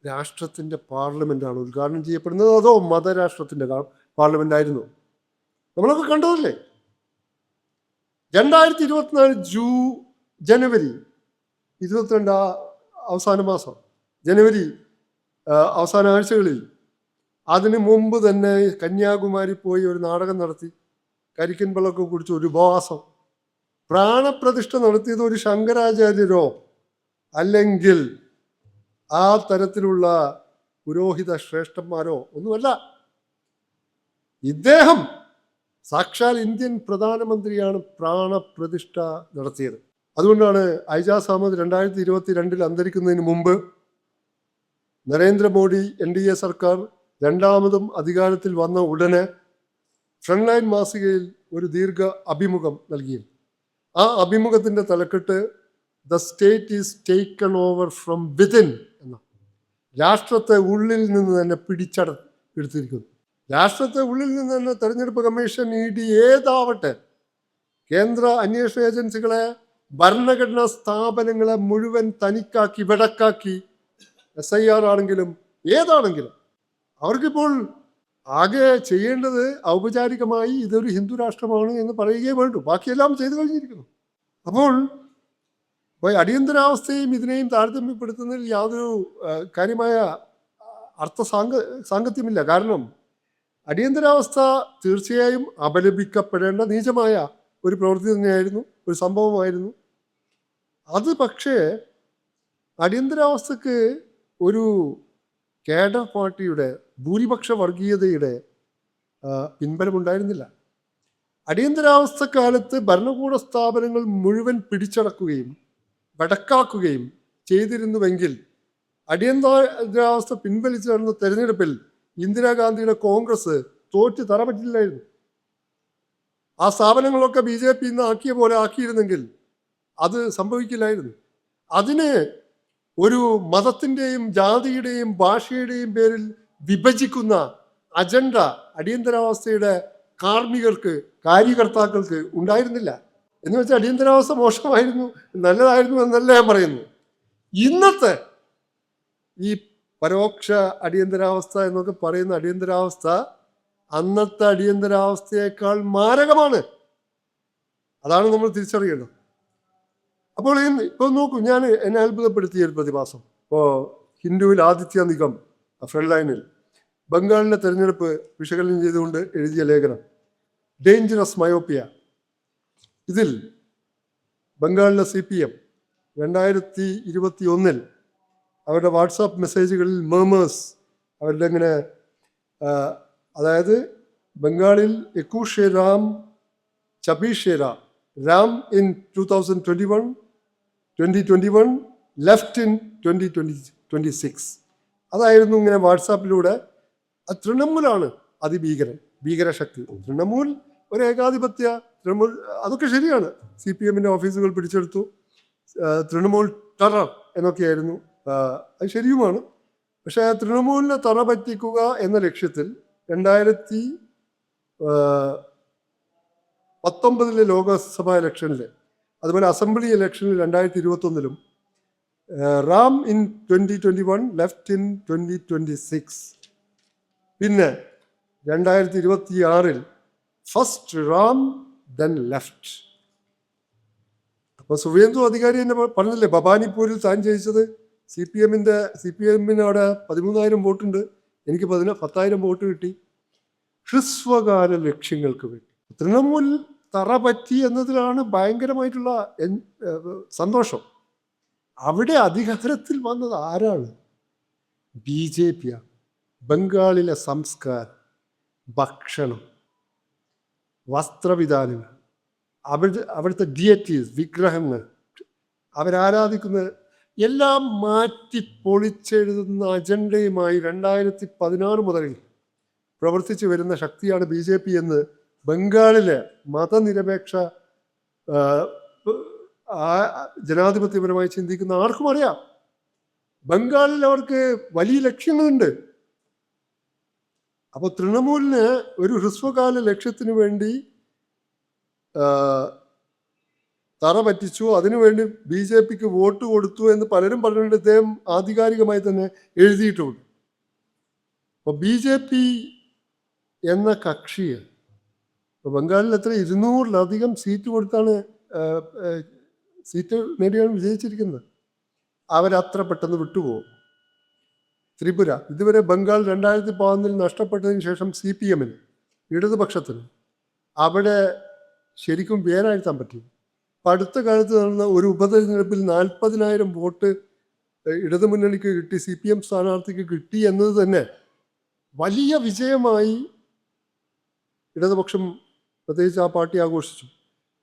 രാഷ്ട്രത്തിൻ്റെ പാർലമെൻറ്റാണ് ഉദ്ഘാടനം ചെയ്യപ്പെടുന്നത്, അതോ മതരാഷ്ട്രത്തിൻ്റെ പാർലമെൻറ്റായിരുന്നു? നമ്മളൊക്കെ കണ്ടതല്ലേ. 2024 ജനുവരി 22 അവസാന മാസം, ജനുവരി അവസാന ആഴ്ചകളിൽ, അതിന് മുമ്പ് തന്നെ കന്യാകുമാരി പോയി ഒരു നാടകം നടത്തി, കരിക്കൻ വെള്ളമൊക്കെ കുടിച്ച് ഒരു ഉപവാസം. പ്രാണപ്രതിഷ്ഠ നടത്തിയത് ഒരു ശങ്കരാചാര്യരോ അല്ലെങ്കിൽ ആ തരത്തിലുള്ള പുരോഹിത ശ്രേഷ്ഠന്മാരോ ഒന്നുമല്ല. ഇദ്ദേഹം സാക്ഷാൽ ഇന്ത്യൻ പ്രധാനമന്ത്രിയാണ് പ്രാണപ്രതിഷ്ഠ നടത്തിയത്. അതുകൊണ്ടാണ് ഐജാസ് അഹമ്മദ് 2022 അന്തരിക്കുന്നതിന് മുമ്പ് നരേന്ദ്രമോദി NDA സർക്കാർ രണ്ടാമതും അധികാരത്തിൽ വന്ന ഉടനെ ഫ്രണ്ട്ലൈൻ മാസികയിൽ ഒരു ദീർഘ അഭിമുഖം നൽകിയിരുന്നു. ആ അഭിമുഖത്തിൻ്റെ തലക്കെട്ട് the state is taken over from within എന്ന, രാഷ്ട്രത്തെ ഉള്ളിൽ നിന്ന് തന്നെ എടുത്തിരിക്കുന്നു. രാഷ്ട്രത്തെ ഉള്ളിൽ നിന്ന് തന്നെ തെരഞ്ഞെടുപ്പ് കമ്മീഷൻ, ED ഏതാവട്ടെ, കേന്ദ്ര അന്വേഷണ ഏജൻസികളെ, ഭരണഘടനാ സ്ഥാപനങ്ങളെ മുഴുവൻ തനിക്കാക്കി വെടക്കാക്കി, SIR ആണെങ്കിലും ഏതാണെങ്കിലും അവർക്കിപ്പോൾ ആകെ ചെയ്യേണ്ടത് ഔപചാരികമായി ഇതൊരു ഹിന്ദു രാഷ്ട്രമാണ് എന്ന് പറയുകയേ വേണ്ടു. ബാക്കിയെല്ലാം ചെയ്തു കഴിഞ്ഞിരിക്കുന്നു. അപ്പോൾ അടിയന്തരാവസ്ഥയും ഇതിനെയും താരതമ്യപ്പെടുത്തുന്നതിൽ യാതൊരു കാര്യമായ സാങ്കത്യമില്ല. കാരണം അടിയന്തരാവസ്ഥ തീർച്ചയായും അപലപിക്കപ്പെടേണ്ട നീചമായ ഒരു പ്രവൃത്തി തന്നെയായിരുന്നു, ഒരു സംഭവമായിരുന്നു അത്. പക്ഷേ അടിയന്തരാവസ്ഥക്ക് ഒരു കേഡർ പാർട്ടിയുടെ, ഭൂരിപക്ഷ വർഗീയതയുടെ പിൻബലമുണ്ടായിരുന്നില്ല. അടിയന്തരാവസ്ഥക്കാലത്ത് ഭരണകൂട സ്ഥാപനങ്ങൾ മുഴുവൻ പിടിച്ചടക്കുകയും വടക്കാക്കുകയും ചെയ്തിരുന്നുവെങ്കിൽ അടിയന്തരാവസ്ഥ പിൻവലിച്ചു നടന്ന തെരഞ്ഞെടുപ്പിൽ ഇന്ദിരാഗാന്ധിയുടെ കോൺഗ്രസ് തോറ്റ് തറ പറ്റില്ലായിരുന്നു. ആ സ്ഥാപനങ്ങളൊക്കെ BJP ഇന്ന് ആക്കിയ പോലെ ആക്കിയിരുന്നെങ്കിൽ അത് സംഭവിക്കില്ലായിരുന്നു. അതിന് ഒരു മതത്തിൻ്റെയും ജാതിയുടെയും ഭാഷയുടെയും പേരിൽ വിഭജിക്കുന്ന അജണ്ട അടിയന്തരാവസ്ഥയുടെ കാർമ്മികർക്ക്, കാര്യകർത്താക്കൾക്ക് ഉണ്ടായിരുന്നില്ല. എന്ന് വെച്ചാൽ അടിയന്തരാവസ്ഥ മോശമായിരുന്നു, നല്ലതായിരുന്നു എന്നല്ല ഞാൻ പറയുന്നു. ഇന്നത്തെ ഈ പരോക്ഷ അടിയന്തരാവസ്ഥ എന്നൊക്കെ പറയുന്ന അടിയന്തരാവസ്ഥ അന്നത്തെ അടിയന്തരാവസ്ഥയേക്കാൾ മാരകമാണ്. അതാണ് നമ്മൾ തിരിച്ചറിയേണ്ടത്. അപ്പോൾ ഇപ്പോൾ നോക്കൂ, എന്നെ അത്ഭുതപ്പെടുത്തിയ ഒരു പ്രതിഭാസം. ഇപ്പോൾ ഹിന്ദുവിൽ ആദിത്യ നിഗം ഫ്രണ്ട് ലൈനിൽ ബംഗാളിലെ തെരഞ്ഞെടുപ്പ് വിശകലനം ചെയ്തുകൊണ്ട് എഴുതിയ ലേഖനം ഡേഞ്ചറസ് മയോപ്പിയ. ഇതിൽ ബംഗാളിലെ CPM 2021 അവരുടെ വാട്സാപ്പ് മെസ്സേജുകളിൽ മേമേഴ്സ്, അവരുടെ ഇങ്ങനെ, അതായത് ബംഗാളിൽ 21 Ram 26 Ram in 2021 left in 2026. അതായിരുന്നു ഇങ്ങനെ വാട്സാപ്പിലൂടെ. തൃണമൂലാണ് ഭീകരശക്തി. തൃണമൂൽ ഒരു ഏകാധിപത്യ, തൃണമൂൽ അതൊക്കെ ശരിയാണ്. CPMൻ്റെ ഓഫീസുകൾ പിടിച്ചെടുത്തു, തൃണമൂൽ ടെറർ എന്നൊക്കെയായിരുന്നു, അത് ശരിയുമാണ്. പക്ഷേ തൃണമൂലിനെ തറ പറ്റിക്കുക എന്ന ലക്ഷ്യത്തിൽ 2019 ലോകസഭാ ഇലക്ഷനിൽ, അതുപോലെ അസംബ്ലി ഇലക്ഷനിൽ 2021 റാം ഇൻ 2021 ലെഫ്റ്റ് ഇൻ 2026, പിന്നെ 2026 ഫസ്റ്റ് റാം ദെൻ ലെഫ്റ്റ്. അപ്പോൾ സുവേന്ദു അധികാരി എന്നെ പറഞ്ഞില്ലേ, ഭവാനിപ്പൂരിൽ താൻ ജയിച്ചത് CPMന് അവിടെ 13,000 വോട്ടുണ്ട്, എനിക്ക് 10,000 വോട്ട് കിട്ടി. ഹ്രസ്വകാല ലക്ഷ്യങ്ങൾക്ക് വേണ്ടി തൃണമൂൽ തറ പറ്റി എന്നതിലാണ് ഭയങ്കരമായിട്ടുള്ള സന്തോഷം. അവിടെ അധികാരത്തിൽ വന്നത് ആരാണ്? BJP. ബംഗാളിലെ സംസ്കാരം, ഭക്ഷണം, വസ്ത്രവിധാനങ്ങൾ, അവിടുത്തെ ഡിയറ്റീസ്, വിഗ്രഹങ്ങൾ, അവരാരാധിക്കുന്ന എല്ലാം മാറ്റി പൊളിച്ചെഴുതുന്ന അജണ്ടയുമായി 2016 മുതൽ പ്രവർത്തിച്ചു വരുന്ന ശക്തിയാണ് BJP എന്ന് ബംഗാളിലെ മതനിരപേക്ഷ ജനാധിപത്യപരമായി ചിന്തിക്കുന്ന ആർക്കും അറിയാം. ബംഗാളിൽ അവർക്ക് വലിയ ലക്ഷ്യങ്ങളുണ്ട്. അപ്പോൾ തൃണമൂലിന് ഒരു ഹ്രസ്വകാല ലക്ഷ്യത്തിന് വേണ്ടി തറ പറ്റിച്ചു, അതിനുവേണ്ടി BJPക്ക് വോട്ട് കൊടുത്തു എന്ന് പലരും പറഞ്ഞിട്ട് അദ്ദേഹം ആധികാരികമായി തന്നെ എഴുതിയിട്ടുമുണ്ട്. അപ്പോൾ BJP എന്ന കക്ഷിയെ ബംഗാളിൽ എത്ര 200-ലധികം സീറ്റ് കൊടുത്താണ് സീറ്റ് നേടിയാണ് വിജയിച്ചിരിക്കുന്നത്. അവരത്ര പെട്ടെന്ന് വിട്ടുപോകും. ത്രിപുര ഇതുവരെ ബംഗാൾ 2011 നഷ്ടപ്പെട്ടതിന് ശേഷം CPM-ന്, ഇടതുപക്ഷത്തിന് അവിടെ ശരിക്കും വേരാഴ്ത്താൻ പറ്റും. അപ്പം അടുത്ത കാലത്ത് നടന്ന ഒരു ഉപതെരഞ്ഞെടുപ്പിൽ 40,000 വോട്ട് ഇടതുമുന്നണിക്ക് കിട്ടി, CPM സ്ഥാനാർത്ഥിക്ക് കിട്ടി എന്നത് തന്നെ വലിയ വിജയമായി ഇടതുപക്ഷം, പ്രത്യേകിച്ച് ആ പാർട്ടി ആഘോഷിച്ചു.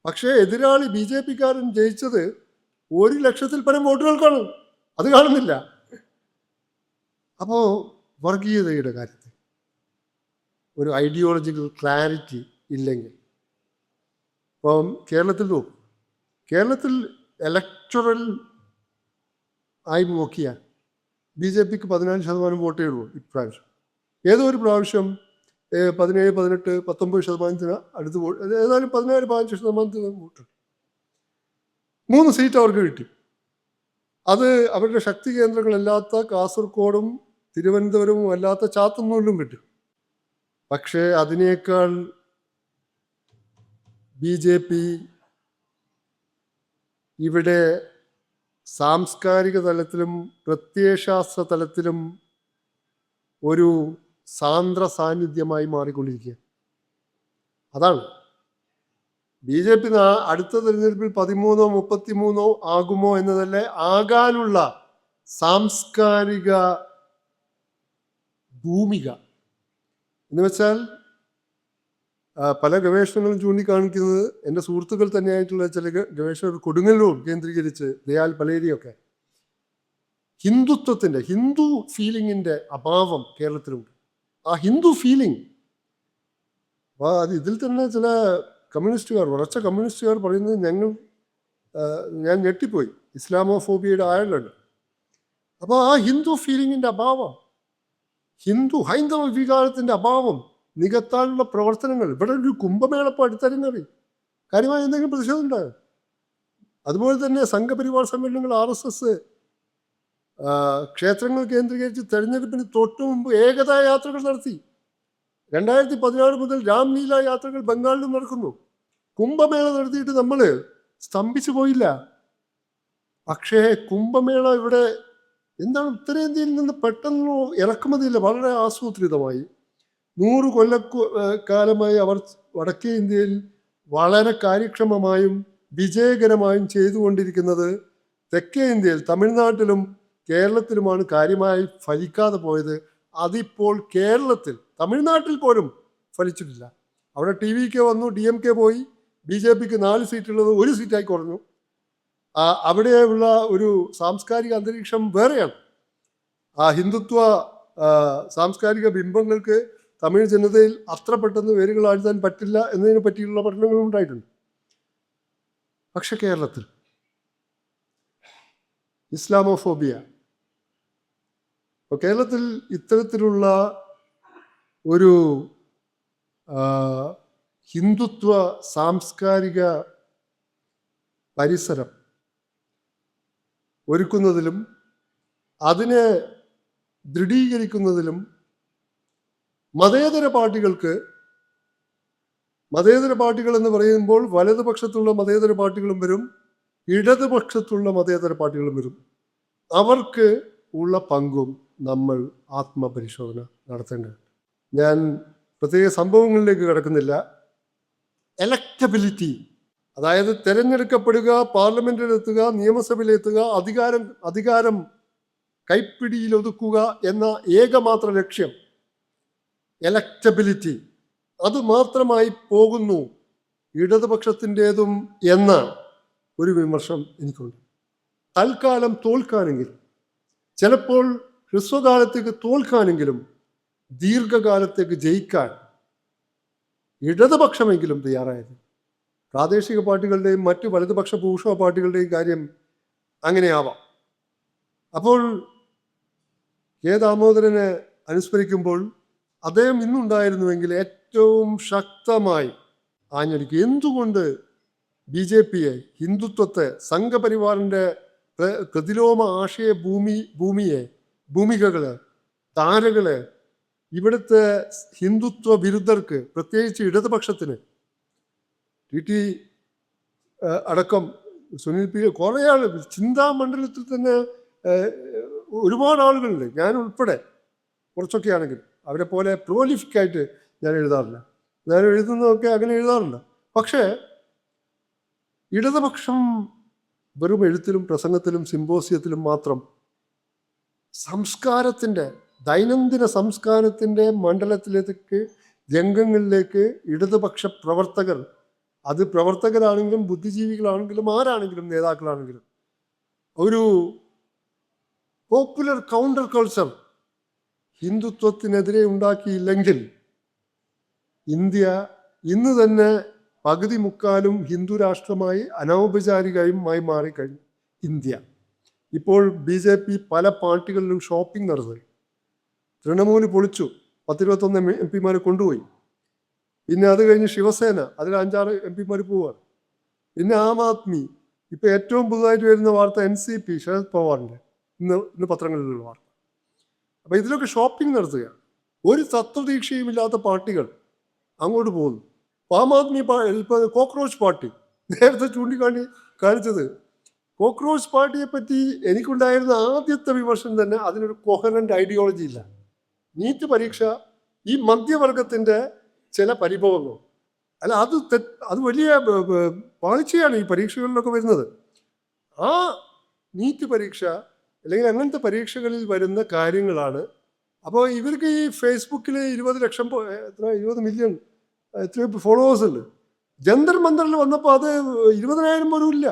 പക്ഷേ എതിരാളി BJP-കാരൻ ജയിച്ചത് 1 ലക്ഷത്തിൽ പരം വോട്ടുകൾക്കാണ്. അത് കാണുന്നില്ല. അപ്പോൾ വർഗീയതയുടെ കാര്യത്തിൽ ഒരു ഐഡിയോളജിക്കൽ ക്ലാരിറ്റി ഇല്ലെങ്കിൽ, ഇപ്പം കേരളത്തിൽ ഇലക്ടറൽ ആയി നോക്കിയാൽ BJPക്ക് 14% വോട്ടേ ഉള്ളൂ ഇപ്രാവശ്യം. ഏതോ ഒരു പ്രാവശ്യം 17, 18, 19% അടുത്ത് വോട്ട്, ഏതായാലും 14-15% വോട്ട്. 3 സീറ്റ് അവർക്ക് കിട്ടി. അത് അവരുടെ ശക്തി കേന്ദ്രങ്ങളല്ലാത്ത കാസർഗോഡും തിരുവനന്തപുരവും അല്ലാത്ത ചാത്തന്നൂരിലും കിട്ടി. പക്ഷേ അതിനേക്കാൾ BJP ഇവിടെ സാംസ്കാരിക തലത്തിലും പ്രത്യയശാസ്ത്ര തലത്തിലും ഒരു സാന്ദ്ര സാന്നിധ്യമായി മാറിക്കൊണ്ടിരിക്കുക. അതാണ് BJP അടുത്ത തെരഞ്ഞെടുപ്പിൽ 13-ഓ 33-ഓ ആകുമോ എന്നതല്ലേ, ആകാനുള്ള സാംസ്കാരിക ഭൂമിക എന്ന് വെച്ചാൽ പല ഗവേഷണങ്ങളും ചൂണ്ടിക്കാണിക്കുന്നത്, എൻ്റെ സുഹൃത്തുക്കൾ തന്നെയായിട്ടുള്ള ചില ഗവേഷകർ കൊടുങ്ങല്ലൂർ കേന്ദ്രീകരിച്ച്, ദയാൽ പലേരിയൊക്കെ, ഹിന്ദുത്വത്തിൻ്റെ, ഹിന്ദു ഫീലിങ്ങിൻ്റെ അഭാവം കേരളത്തിലുണ്ട്. ആ ഹിന്ദു ഫീലിംഗ് അത് ഇതിൽ തന്നെ ചില കമ്മ്യൂണിസ്റ്റുകാർ, ഉറച്ച കമ്മ്യൂണിസ്റ്റുകാർ പറയുന്നത് ഞാൻ ഞെട്ടിപ്പോയി, ഇസ്ലാമോഫോബിയയുടെ ആഴലുണ്ട്. അപ്പോൾ ആ ഹിന്ദു ഫീലിങ്ങിൻ്റെ അഭാവം, ഹൈന്ദവ വികാരത്തിൻ്റെ അഭാവം നികത്താനുള്ള പ്രവർത്തനങ്ങൾ, ഇവിടെ ഒരു കുംഭമേളപ്പോൾ അടുത്തറിഞ്ഞറി കാര്യമായ എന്തെങ്കിലും പ്രതിഷേധം ഉണ്ടാകും. അതുപോലെ തന്നെ സംഘപരിവാർ സമ്മേളനങ്ങൾ, RSS ക്ഷേത്രങ്ങൾ കേന്ദ്രീകരിച്ച് തെരഞ്ഞെടുപ്പിന് തൊട്ടു മുമ്പ് ഏകതാ യാത്രകൾ നടത്തി. 2016 മുതൽ രാംലീല യാത്രകൾ ബംഗാളിലും നടക്കുന്നു. കുംഭമേള നടത്തിയിട്ട് നമ്മൾ സ്തംഭിച്ചു പോയില്ല. പക്ഷേ കുംഭമേള ഇവിടെ എന്താണ്, ഉത്തരേന്ത്യയിൽ നിന്ന് പെട്ടെന്ന് ഇറക്കുമതിയില്ല, വളരെ ആസൂത്രിതമായി 100 കൊല്ലക്കാലമായി അവർ വടക്കേ ഇന്ത്യയിൽ വളരെ കാര്യക്ഷമമായും വിജയകരമായും ചെയ്തുകൊണ്ടിരിക്കുന്നത് തെക്കേ ഇന്ത്യയിൽ, തമിഴ്നാട്ടിലും കേരളത്തിലുമാണ് കാര്യമായി ഫലിക്കാതെ പോയത്. അതിപ്പോൾ കേരളത്തിൽ, തമിഴ്നാട്ടിൽ പോലും ഫലിച്ചിട്ടില്ല. അവിടെ TVK വന്നു, DMK പോയി, BJPക്ക് 4 സീറ്റുള്ളത് 1 സീറ്റായി കുറഞ്ഞു. അവിടെയുള്ള ഒരു സാംസ്കാരിക അന്തരീക്ഷം വേറെയാണ്. ആ ഹിന്ദുത്വ സാംസ്കാരിക ബിംബങ്ങൾക്ക് തമിഴ് ജനതയിൽ അത്ര പെട്ടെന്ന് വേരുകൾ ആഴ്ത്താൻ പറ്റില്ല എന്നതിനെ പറ്റിയുള്ള പഠനങ്ങളും ഉണ്ടായിട്ടുണ്ട്. പക്ഷെ കേരളത്തിൽ ഇസ്ലാമോഫോബിയ, അപ്പോൾ കേരളത്തിൽ ഇത്തരത്തിലുള്ള ഒരു ഹിന്ദുത്വ സാംസ്കാരിക പരിസരം ഒരുക്കുന്നതിലും അതിനെ ദൃഢീകരിക്കുന്നതിലും മതേതര പാർട്ടികൾ എന്ന് പറയുമ്പോൾ വലതുപക്ഷത്തുള്ള മതേതര പാർട്ടികളും വരും, ഇടതുപക്ഷത്തുള്ള മതേതര പാർട്ടികളും വരും. അവർക്ക് ഉള്ള പങ്കും നമ്മൾ ആത്മപരിശോധന നടത്തേണ്ടതുണ്ട്. ഞാൻ പ്രത്യേക സംഭവങ്ങളിലേക്ക് കടക്കുന്നില്ല. എലക്റ്റബിലിറ്റി, അതായത് തിരഞ്ഞെടുക്കപ്പെടുക, പാർലമെന്റിലെത്തുക, നിയമസഭയിലെത്തുക, അധികാരം കൈപ്പിടിയിൽ ഒതുക്കുക എന്ന ഏകമാത്ര ലക്ഷ്യം, എലക്റ്റബിലിറ്റി, അത് മാത്രമായി പോകുന്നു ഇടതുപക്ഷത്തിൻ്റെതും എന്ന ഒരു വിമർശനം എനിക്കുണ്ട്. തൽക്കാലം തോൽക്കാനെങ്കിലും, ചിലപ്പോൾ ഹ്രസ്വകാലത്തേക്ക് തോൽക്കാനെങ്കിലും ദീർഘകാലത്തേക്ക് ജയിക്കാൻ ഇടതുപക്ഷമെങ്കിലും തയ്യാറായത്. പ്രാദേശിക പാർട്ടികളുടെയും മറ്റു വലതുപക്ഷ ഭൂഷണ പാർട്ടികളുടെയും കാര്യം അങ്ങനെയാവാം. അപ്പോൾ കെ ദാമോദരനെ അനുസ്മരിക്കുമ്പോൾ അദ്ദേഹം ഇന്നുണ്ടായിരുന്നുവെങ്കിൽ ഏറ്റവും ശക്തമായി ആഞ്ഞടിക്കും. എന്തുകൊണ്ട് BJPയെ, ഹിന്ദുത്വത്തെ, സംഘപരിവാറിൻ്റെ പ്രതിലോമ ആശയ ഭൂമികകള്, താരകള്, ഇവിടുത്തെ ഹിന്ദുത്വ വിരുദ്ധർക്ക്, പ്രത്യേകിച്ച് ഇടതുപക്ഷത്തിന്, TT അടക്കം സുനിൽ പി, കുറേ ആളുകൾ ചിന്താമണ്ഡലത്തിൽ തന്നെ ഒരുപാട് ആളുകളുണ്ട്, ഞാൻ ഉൾപ്പെടെ കുറച്ചൊക്കെ ആണെങ്കിലും. അവരെ പോലെ പ്രോലിഫിക്കായിട്ട് ഞാൻ എഴുതാറില്ല. ഞാൻ എഴുതുന്നതൊക്കെ അങ്ങനെ എഴുതാറുണ്ട്. പക്ഷേ ഇടതുപക്ഷം വെറും എഴുത്തിലും പ്രസംഗത്തിലും സിമ്പോസിയത്തിലും മാത്രം സംസ്കാരത്തിൻ്റെ, ദൈനംദിന സംസ്കാരത്തിൻ്റെ മണ്ഡലത്തിലേക്ക്, രംഗങ്ങളിലേക്ക് ഇടതുപക്ഷ പ്രവർത്തകർ, അത് പ്രവർത്തകരാണെങ്കിലും ബുദ്ധിജീവികളാണെങ്കിലും ആരാണെങ്കിലും നേതാക്കളാണെങ്കിലും, ഒരു പോപ്പുലർ കൗണ്ടർ കൾച്ചർ ഹിന്ദുത്വത്തിനെതിരെ ഉണ്ടാക്കിയില്ലെങ്കിൽ ഇന്ത്യ ഇന്ന് തന്നെ പകുതി മുക്കാലും ഹിന്ദു രാഷ്ട്രമായി അനൗപചാരികമായി മാറിക്കഴിഞ്ഞു. ഇന്ത്യ ഇപ്പോൾ BJP പല പാർട്ടികളിലും ഷോപ്പിംഗ് നടത്തുന്നു. തൃണമൂല് പൊളിച്ചു, 10-21 MP കൊണ്ടുപോയി. പിന്നെ അത് കഴിഞ്ഞ് ശിവസേന, അതിൽ 5-6 MP പോവുകയാണ്. പിന്നെ ആം ആദ്മി, ഇപ്പം ഏറ്റവും പുതുതായിട്ട് വരുന്ന വാർത്ത NCP, ശരത് പവാറിൻ്റെ, ഇന്ന് പത്രങ്ങളിലുള്ള വാർത്ത. അപ്പം ഇതിലൊക്കെ ഷോപ്പിംഗ് നടത്തുകയാണ്. ഒരു തത്വദീക്ഷയുമില്ലാത്ത പാർട്ടികൾ അങ്ങോട്ട് പോകുന്നു. ആം ആദ്മി കോക്രോച്ച് പാർട്ടി, നേരത്തെ കാണിച്ചത് കോക്രോച്ച് പാർട്ടിയെ പറ്റി എനിക്കുണ്ടായിരുന്ന ആദ്യത്തെ വിമർശനം തന്നെ അതിനൊരു കൊഹറന്റ് ഐഡിയോളജി ഇല്ല. നീറ്റ് പരീക്ഷ ഈ മധ്യവർഗത്തിൻ്റെ ചില പരിഭവങ്ങൾ, അല്ല അത് വലിയ പാളിച്ചയാണ് ഈ പരീക്ഷകളിലൊക്കെ വരുന്നത്. ആ നീറ്റ് പരീക്ഷ അല്ലെങ്കിൽ അങ്ങനത്തെ പരീക്ഷകളിൽ വരുന്ന കാര്യങ്ങളാണ്. അപ്പോൾ ഇവർക്ക് ഈ ഫേസ്ബുക്കിൽ 20 ലക്ഷം 20 മില്യൺ എത്രയോ ഫോളോവേഴ്സ് ഉണ്ട്. ജന്തർ മന്ദറിൽ വന്നപ്പോൾ അത് 20,000 പോലും ഇല്ല.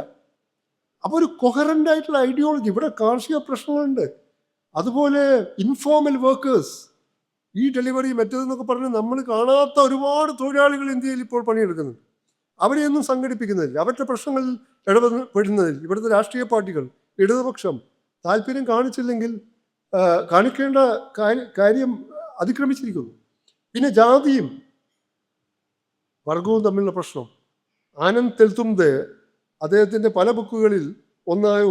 അപ്പോൾ ഒരു കൊഹറൻ്റ് ആയിട്ടുള്ള ഐഡിയോളജി, ഇവിടെ കാർഷിക പ്രശ്നങ്ങളുണ്ട്, അതുപോലെ ഇൻഫോർമൽ വർക്കേഴ്സ്, ഈ ഡെലിവറി മറ്റേതെന്നൊക്കെ പറഞ്ഞ് നമ്മൾ കാണാത്ത ഒരുപാട് തൊഴിലാളികൾ ഇന്ത്യയിൽ ഇപ്പോൾ പണിയെടുക്കുന്നുണ്ട്. അവരെയൊന്നും സംഘടിപ്പിക്കുന്നില്ല, അവരുടെ പ്രശ്നങ്ങളിൽ ഇടപെടുന്നതിൽ ഇവിടുത്തെ രാഷ്ട്രീയ പാർട്ടികൾ, ഇടതുപക്ഷം താല്പര്യം കാണിച്ചില്ലെങ്കിൽ കാണിക്കേണ്ട കാര്യം അതിക്രമിച്ചിരിക്കുന്നു. പിന്നെ ജാതിയും വർഗവും തമ്മിലുള്ള പ്രശ്നം. ആനന്ദ് തെൽതുംദെ അദ്ദേഹത്തിൻ്റെ പല ബുക്കുകളിൽ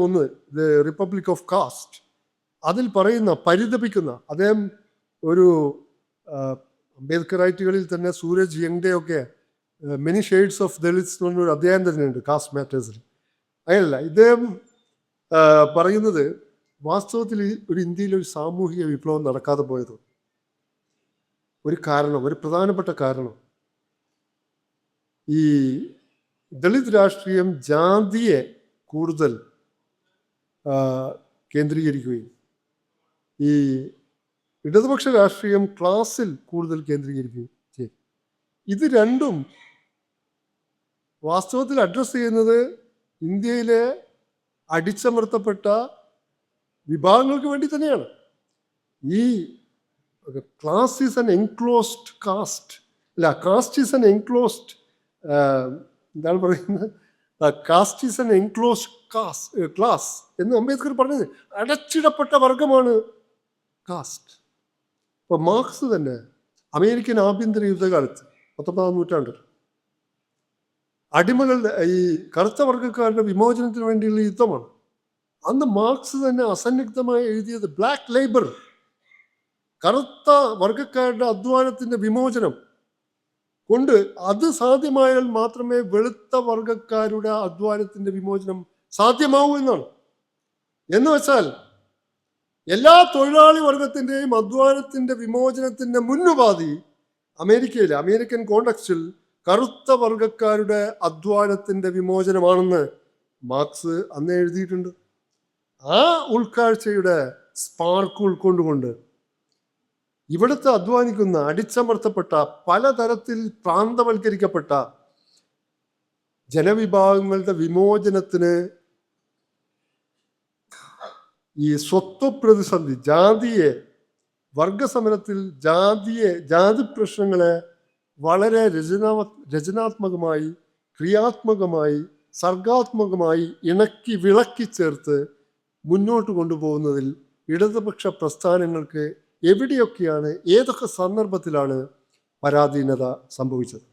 ഒന്ന് ദ റിപ്പബ്ലിക് ഓഫ് കാസ്റ്റ്, അതിൽ പറയുന്ന പരിതപിക്കുന്ന, അദ്ദേഹം ഒരു അംബേദ്കറൈറ്റുകളിൽ തന്നെ സൂരജ് യങ്ഡെയൊക്കെ മെനി ഷെയ്ഡ്സ് ഓഫ് ദളിറ്റ്സ് എന്ന് പറഞ്ഞൊരു അധ്യായം തന്നെയുണ്ട് കാസ്റ്റ് മാറ്റേഴ്സിൽ. അങ്ങനെയല്ല, ഇദ്ദേഹം പറയുന്നത് വാസ്തവത്തിൽ ഒരു ഇന്ത്യയിൽ ഒരു സാമൂഹിക വിപ്ലവം നടക്കാതെ പോയത് ഒരു കാരണം, ഒരു പ്രധാനപ്പെട്ട കാരണം, ഈ ദളിത് രാഷ്ട്രീയം ജാതിയെ കൂടുതൽ കേന്ദ്രീകരിക്കുകയും ഈ ഇടതുപക്ഷ രാഷ്ട്രീയം ക്ലാസിൽ കൂടുതൽ കേന്ദ്രീകരിക്കുകയും ചെയ്യും. ഇത് രണ്ടും വാസ്തവത്തിൽ അഡ്രസ്സ് ചെയ്യുന്നത് ഇന്ത്യയിലെ അടിച്ചമർത്തപ്പെട്ട വിഭാഗങ്ങൾക്ക് വേണ്ടി തന്നെയാണ്. ഈ class is an enclosed caste, അല്ല കാസ്റ്റ് ഈസ് ആൻ എൻക്ലോസ്ഡ്, എന്താണ് പറയുന്നത്, caste is an enclosed class എന്ന് അംബേദ്കർ പറഞ്ഞത്. അടച്ചിടപ്പെട്ട വർഗമാണ് കാസ്റ്റ്. ഇപ്പോൾ മാർക്സ് തന്നെ അമേരിക്കൻ ആഭ്യന്തര യുദ്ധകാലത്ത് 19-ാം നൂറ്റാണ്ടിൽ അടിമകളുടെ, ഈ കറുത്ത വർഗക്കാരുടെ വിമോചനത്തിന് വേണ്ടിയുള്ള യുദ്ധമാണ്. അന്ന് മാർക്സ് തന്നെ അസന്നിഗ്ധമായി എഴുതിയത് ബ്ലാക്ക് ലേബർ, കറുത്ത വർഗക്കാരുടെ അധ്വാനത്തിൻ്റെ വിമോചനം കൊണ്ട് അത് സാധ്യമായാൽ മാത്രമേ വെളുത്ത വർഗക്കാരുടെ അധ്വാനത്തിൻ്റെ വിമോചനം സാധ്യമാവൂ എന്നാണ്. എന്ന് വെച്ചാൽ എല്ലാ തൊഴിലാളി വർഗത്തിൻ്റെയും അധ്വാനത്തിൻ്റെ വിമോചനത്തിൻ്റെ മുന്നുപാധി അമേരിക്കയിലെ, അമേരിക്കൻ കോണ്ടക്സ്റ്റിൽ കറുത്ത വർഗക്കാരുടെ അധ്വാനത്തിൻ്റെ വിമോചനമാണെന്ന് മാർക്സ് അന്ന് എഴുതിയിട്ടുണ്ട്. ആ ഉൾക്കാഴ്ചയുടെ സ്പാർക്ക് ഉൾക്കൊണ്ടുകൊണ്ട് ഇവിടുത്തെ അധ്വാനിക്കുന്ന, അടിച്ചമർത്തപ്പെട്ട, പലതരത്തിൽ പ്രാന്തവൽക്കരിക്കപ്പെട്ട ജനവിഭാഗങ്ങളുടെ വിമോചനത്തിന് ഈ സ്വത്വ പ്രതിസന്ധി, വർഗസമരത്തിൽ ജാതി പ്രശ്നങ്ങളെ വളരെ രചനാത്മകമായി, ക്രിയാത്മകമായി, സർഗാത്മകമായി ഇണക്കി വിളക്കി ചേർത്ത് മുന്നോട്ട് കൊണ്ടുപോകുന്നതിൽ ഇടതുപക്ഷ പ്രസ്ഥാനങ്ങൾക്ക് എവിടെയൊക്കെയാണ്, ഏതൊക്കെ സന്ദർഭത്തിലാണ് പരാധീനത സംഭവിച്ചത്.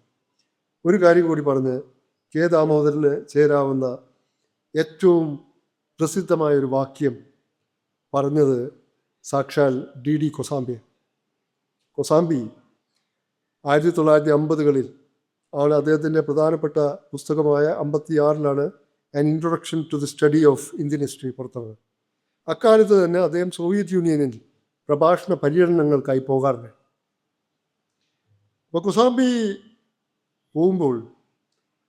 ഒരു കാര്യം കൂടി പറഞ്ഞ് കെ ദാമോദരന് ചേരാവുന്ന ഏറ്റവും പ്രസിദ്ധമായൊരു വാക്യം പറഞ്ഞത് സാക്ഷാൽ DD കൊസാംബി. കൊസാംബി 1950-കളിൽ ആണ് അദ്ദേഹത്തിൻ്റെ പ്രധാനപ്പെട്ട പുസ്തകമായ 56-ലാണ് an introduction to the study of Indian history പുറത്തിറങ്ങുന്നത്. അക്കാലത്ത് തന്നെ അദ്ദേഹം സോവിയറ്റ് യൂണിയനിൽ പ്രഭാഷണ പര്യടനങ്ങൾക്കായി പോകാറുണ്ട്. അപ്പോൾ കൊസാംബി പോകുമ്പോൾ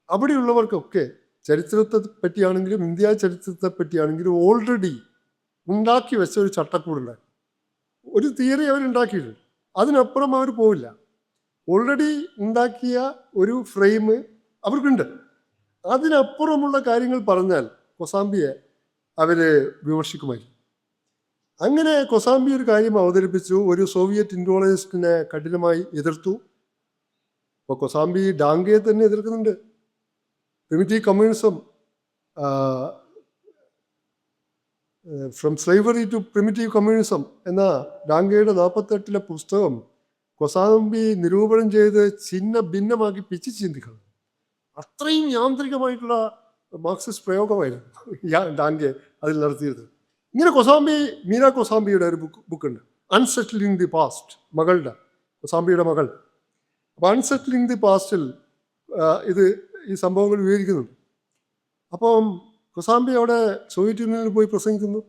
അവിടെയുള്ളവർക്കൊക്കെ ചരിത്രത്തെ പറ്റിയാണെങ്കിലും ഇന്ത്യ ചരിത്രത്തെ പറ്റിയാണെങ്കിലും ഓൾറെഡി ഉണ്ടാക്കി വെച്ച ഒരു ചട്ടക്കൂടുണ്ട്, ഒരു തിയറി അവരുണ്ടാക്കിയിട്ടുണ്ട്. അതിനപ്പുറം അവർ പോവില്ല. ഓൾറെഡി ഉണ്ടാക്കിയ ഒരു ഫ്രെയിം അവർക്കുണ്ട്. അതിനപ്പുറമുള്ള കാര്യങ്ങൾ പറഞ്ഞാൽ കൊസാംബിയെ അവർ വിമർശിക്കുമായിരുന്നു. അങ്ങനെ കൊസാംബി ഒരു കാര്യം അവതരിപ്പിച്ചു, ഒരു സോവിയറ്റ് ഇൻഡോളജിസ്റ്റിനെ കഠിനമായി എതിർത്തു. അപ്പോൾ കൊസാംബി ഡാങ്കയെ തന്നെ എതിർക്കുന്നുണ്ട്. Primitive communism, from slavery to primitive communism എന്ന ഡാങ്കയുടെ 48-ലെ പുസ്തകം കൊസാംബി നിരൂപണം ചെയ്ത് ചിഹ്ന ഭിന്നമാക്കി പിച്ച് ചിന്തിക്കണം. അത്രയും യാന്ത്രികമായിട്ടുള്ള മാർക്സിസ്റ്റ് പ്രയോഗമായിരുന്നു ഡാങ്കെ അതിൽ നടത്തിയത്. ഇങ്ങനെ മീന കൊസാംബിയുടെ ഒരു ബുക്കുണ്ട്, അൺസെറ്റിലിംഗ് ദി പാസ്റ്റ്, കൊസാംബിയുടെ മകൾ. അപ്പോൾ അൺസെറ്റിലിംഗ് ദി പാസ്റ്റിൽ ഈ സംഭവങ്ങൾ വിവരിക്കുന്നുണ്ട്. അപ്പം കൊസാംബി അവിടെ സോവിയറ്റ് യൂണിയനിൽ പോയി പ്രസംഗിക്കുന്നു.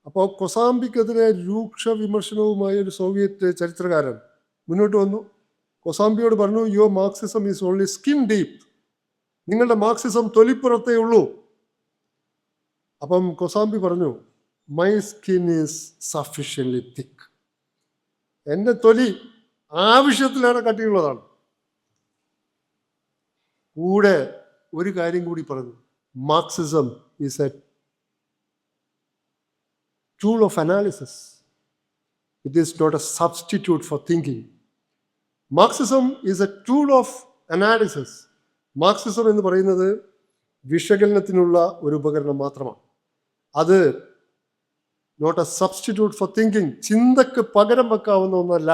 അപ്പോൾ കൊസാംബിക്കെതിരെ രൂക്ഷ വിമർശനവുമായി ഒരു സോവിയറ്റ് ചരിത്രകാരൻ മുന്നോട്ട് വന്നു. കൊസാംബിയോട് പറഞ്ഞു, your Marxism is only skin deep, നിങ്ങളുടെ മാർക്സിസം തൊലിപ്പുറത്തേ ഉള്ളൂ. അപ്പം കൊസാംബി പറഞ്ഞു, my skin is sufficiently thick, എൻ്റെ തൊലി ആവശ്യത്തിലേറെ കട്ടിയുള്ളതാണ്. കൂടെ ഒരു കാര്യം കൂടി പറഞ്ഞു, Marxism is a tool of analysis, it is not a substitute for thinking. Marxism is a tool of analysis. Marxism എന്ന് പറയുന്നത് വിശകലനത്തിനുള്ള ഒരു ഉപകരണം മാത്രമാണ്. അത് not a substitute for thinking, ചിന്തക്ക് പകരം വെക്കാവുന്ന ഒന്നല്ല.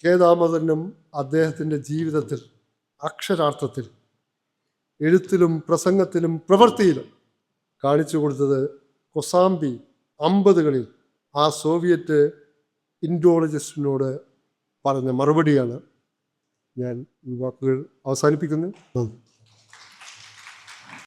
കെ ദാമോദരനും അദ്ദേഹത്തിൻ്റെ ജീവിതത്തിൽ അക്ഷരാർത്ഥത്തിൽ എഴുത്തിലും പ്രസംഗത്തിലും പ്രവൃത്തിയിലും കാണിച്ചു കൊടുത്തത് കൊസാംബി 50-കളിൽ ആ സോവിയറ്റ് ഇൻഡോളജിസ്റ്റിനോട് പറഞ്ഞ മറുപടിയാണ്. ഞാൻ ഈ വാക്കുകൾ അവസാനിപ്പിക്കുന്നു.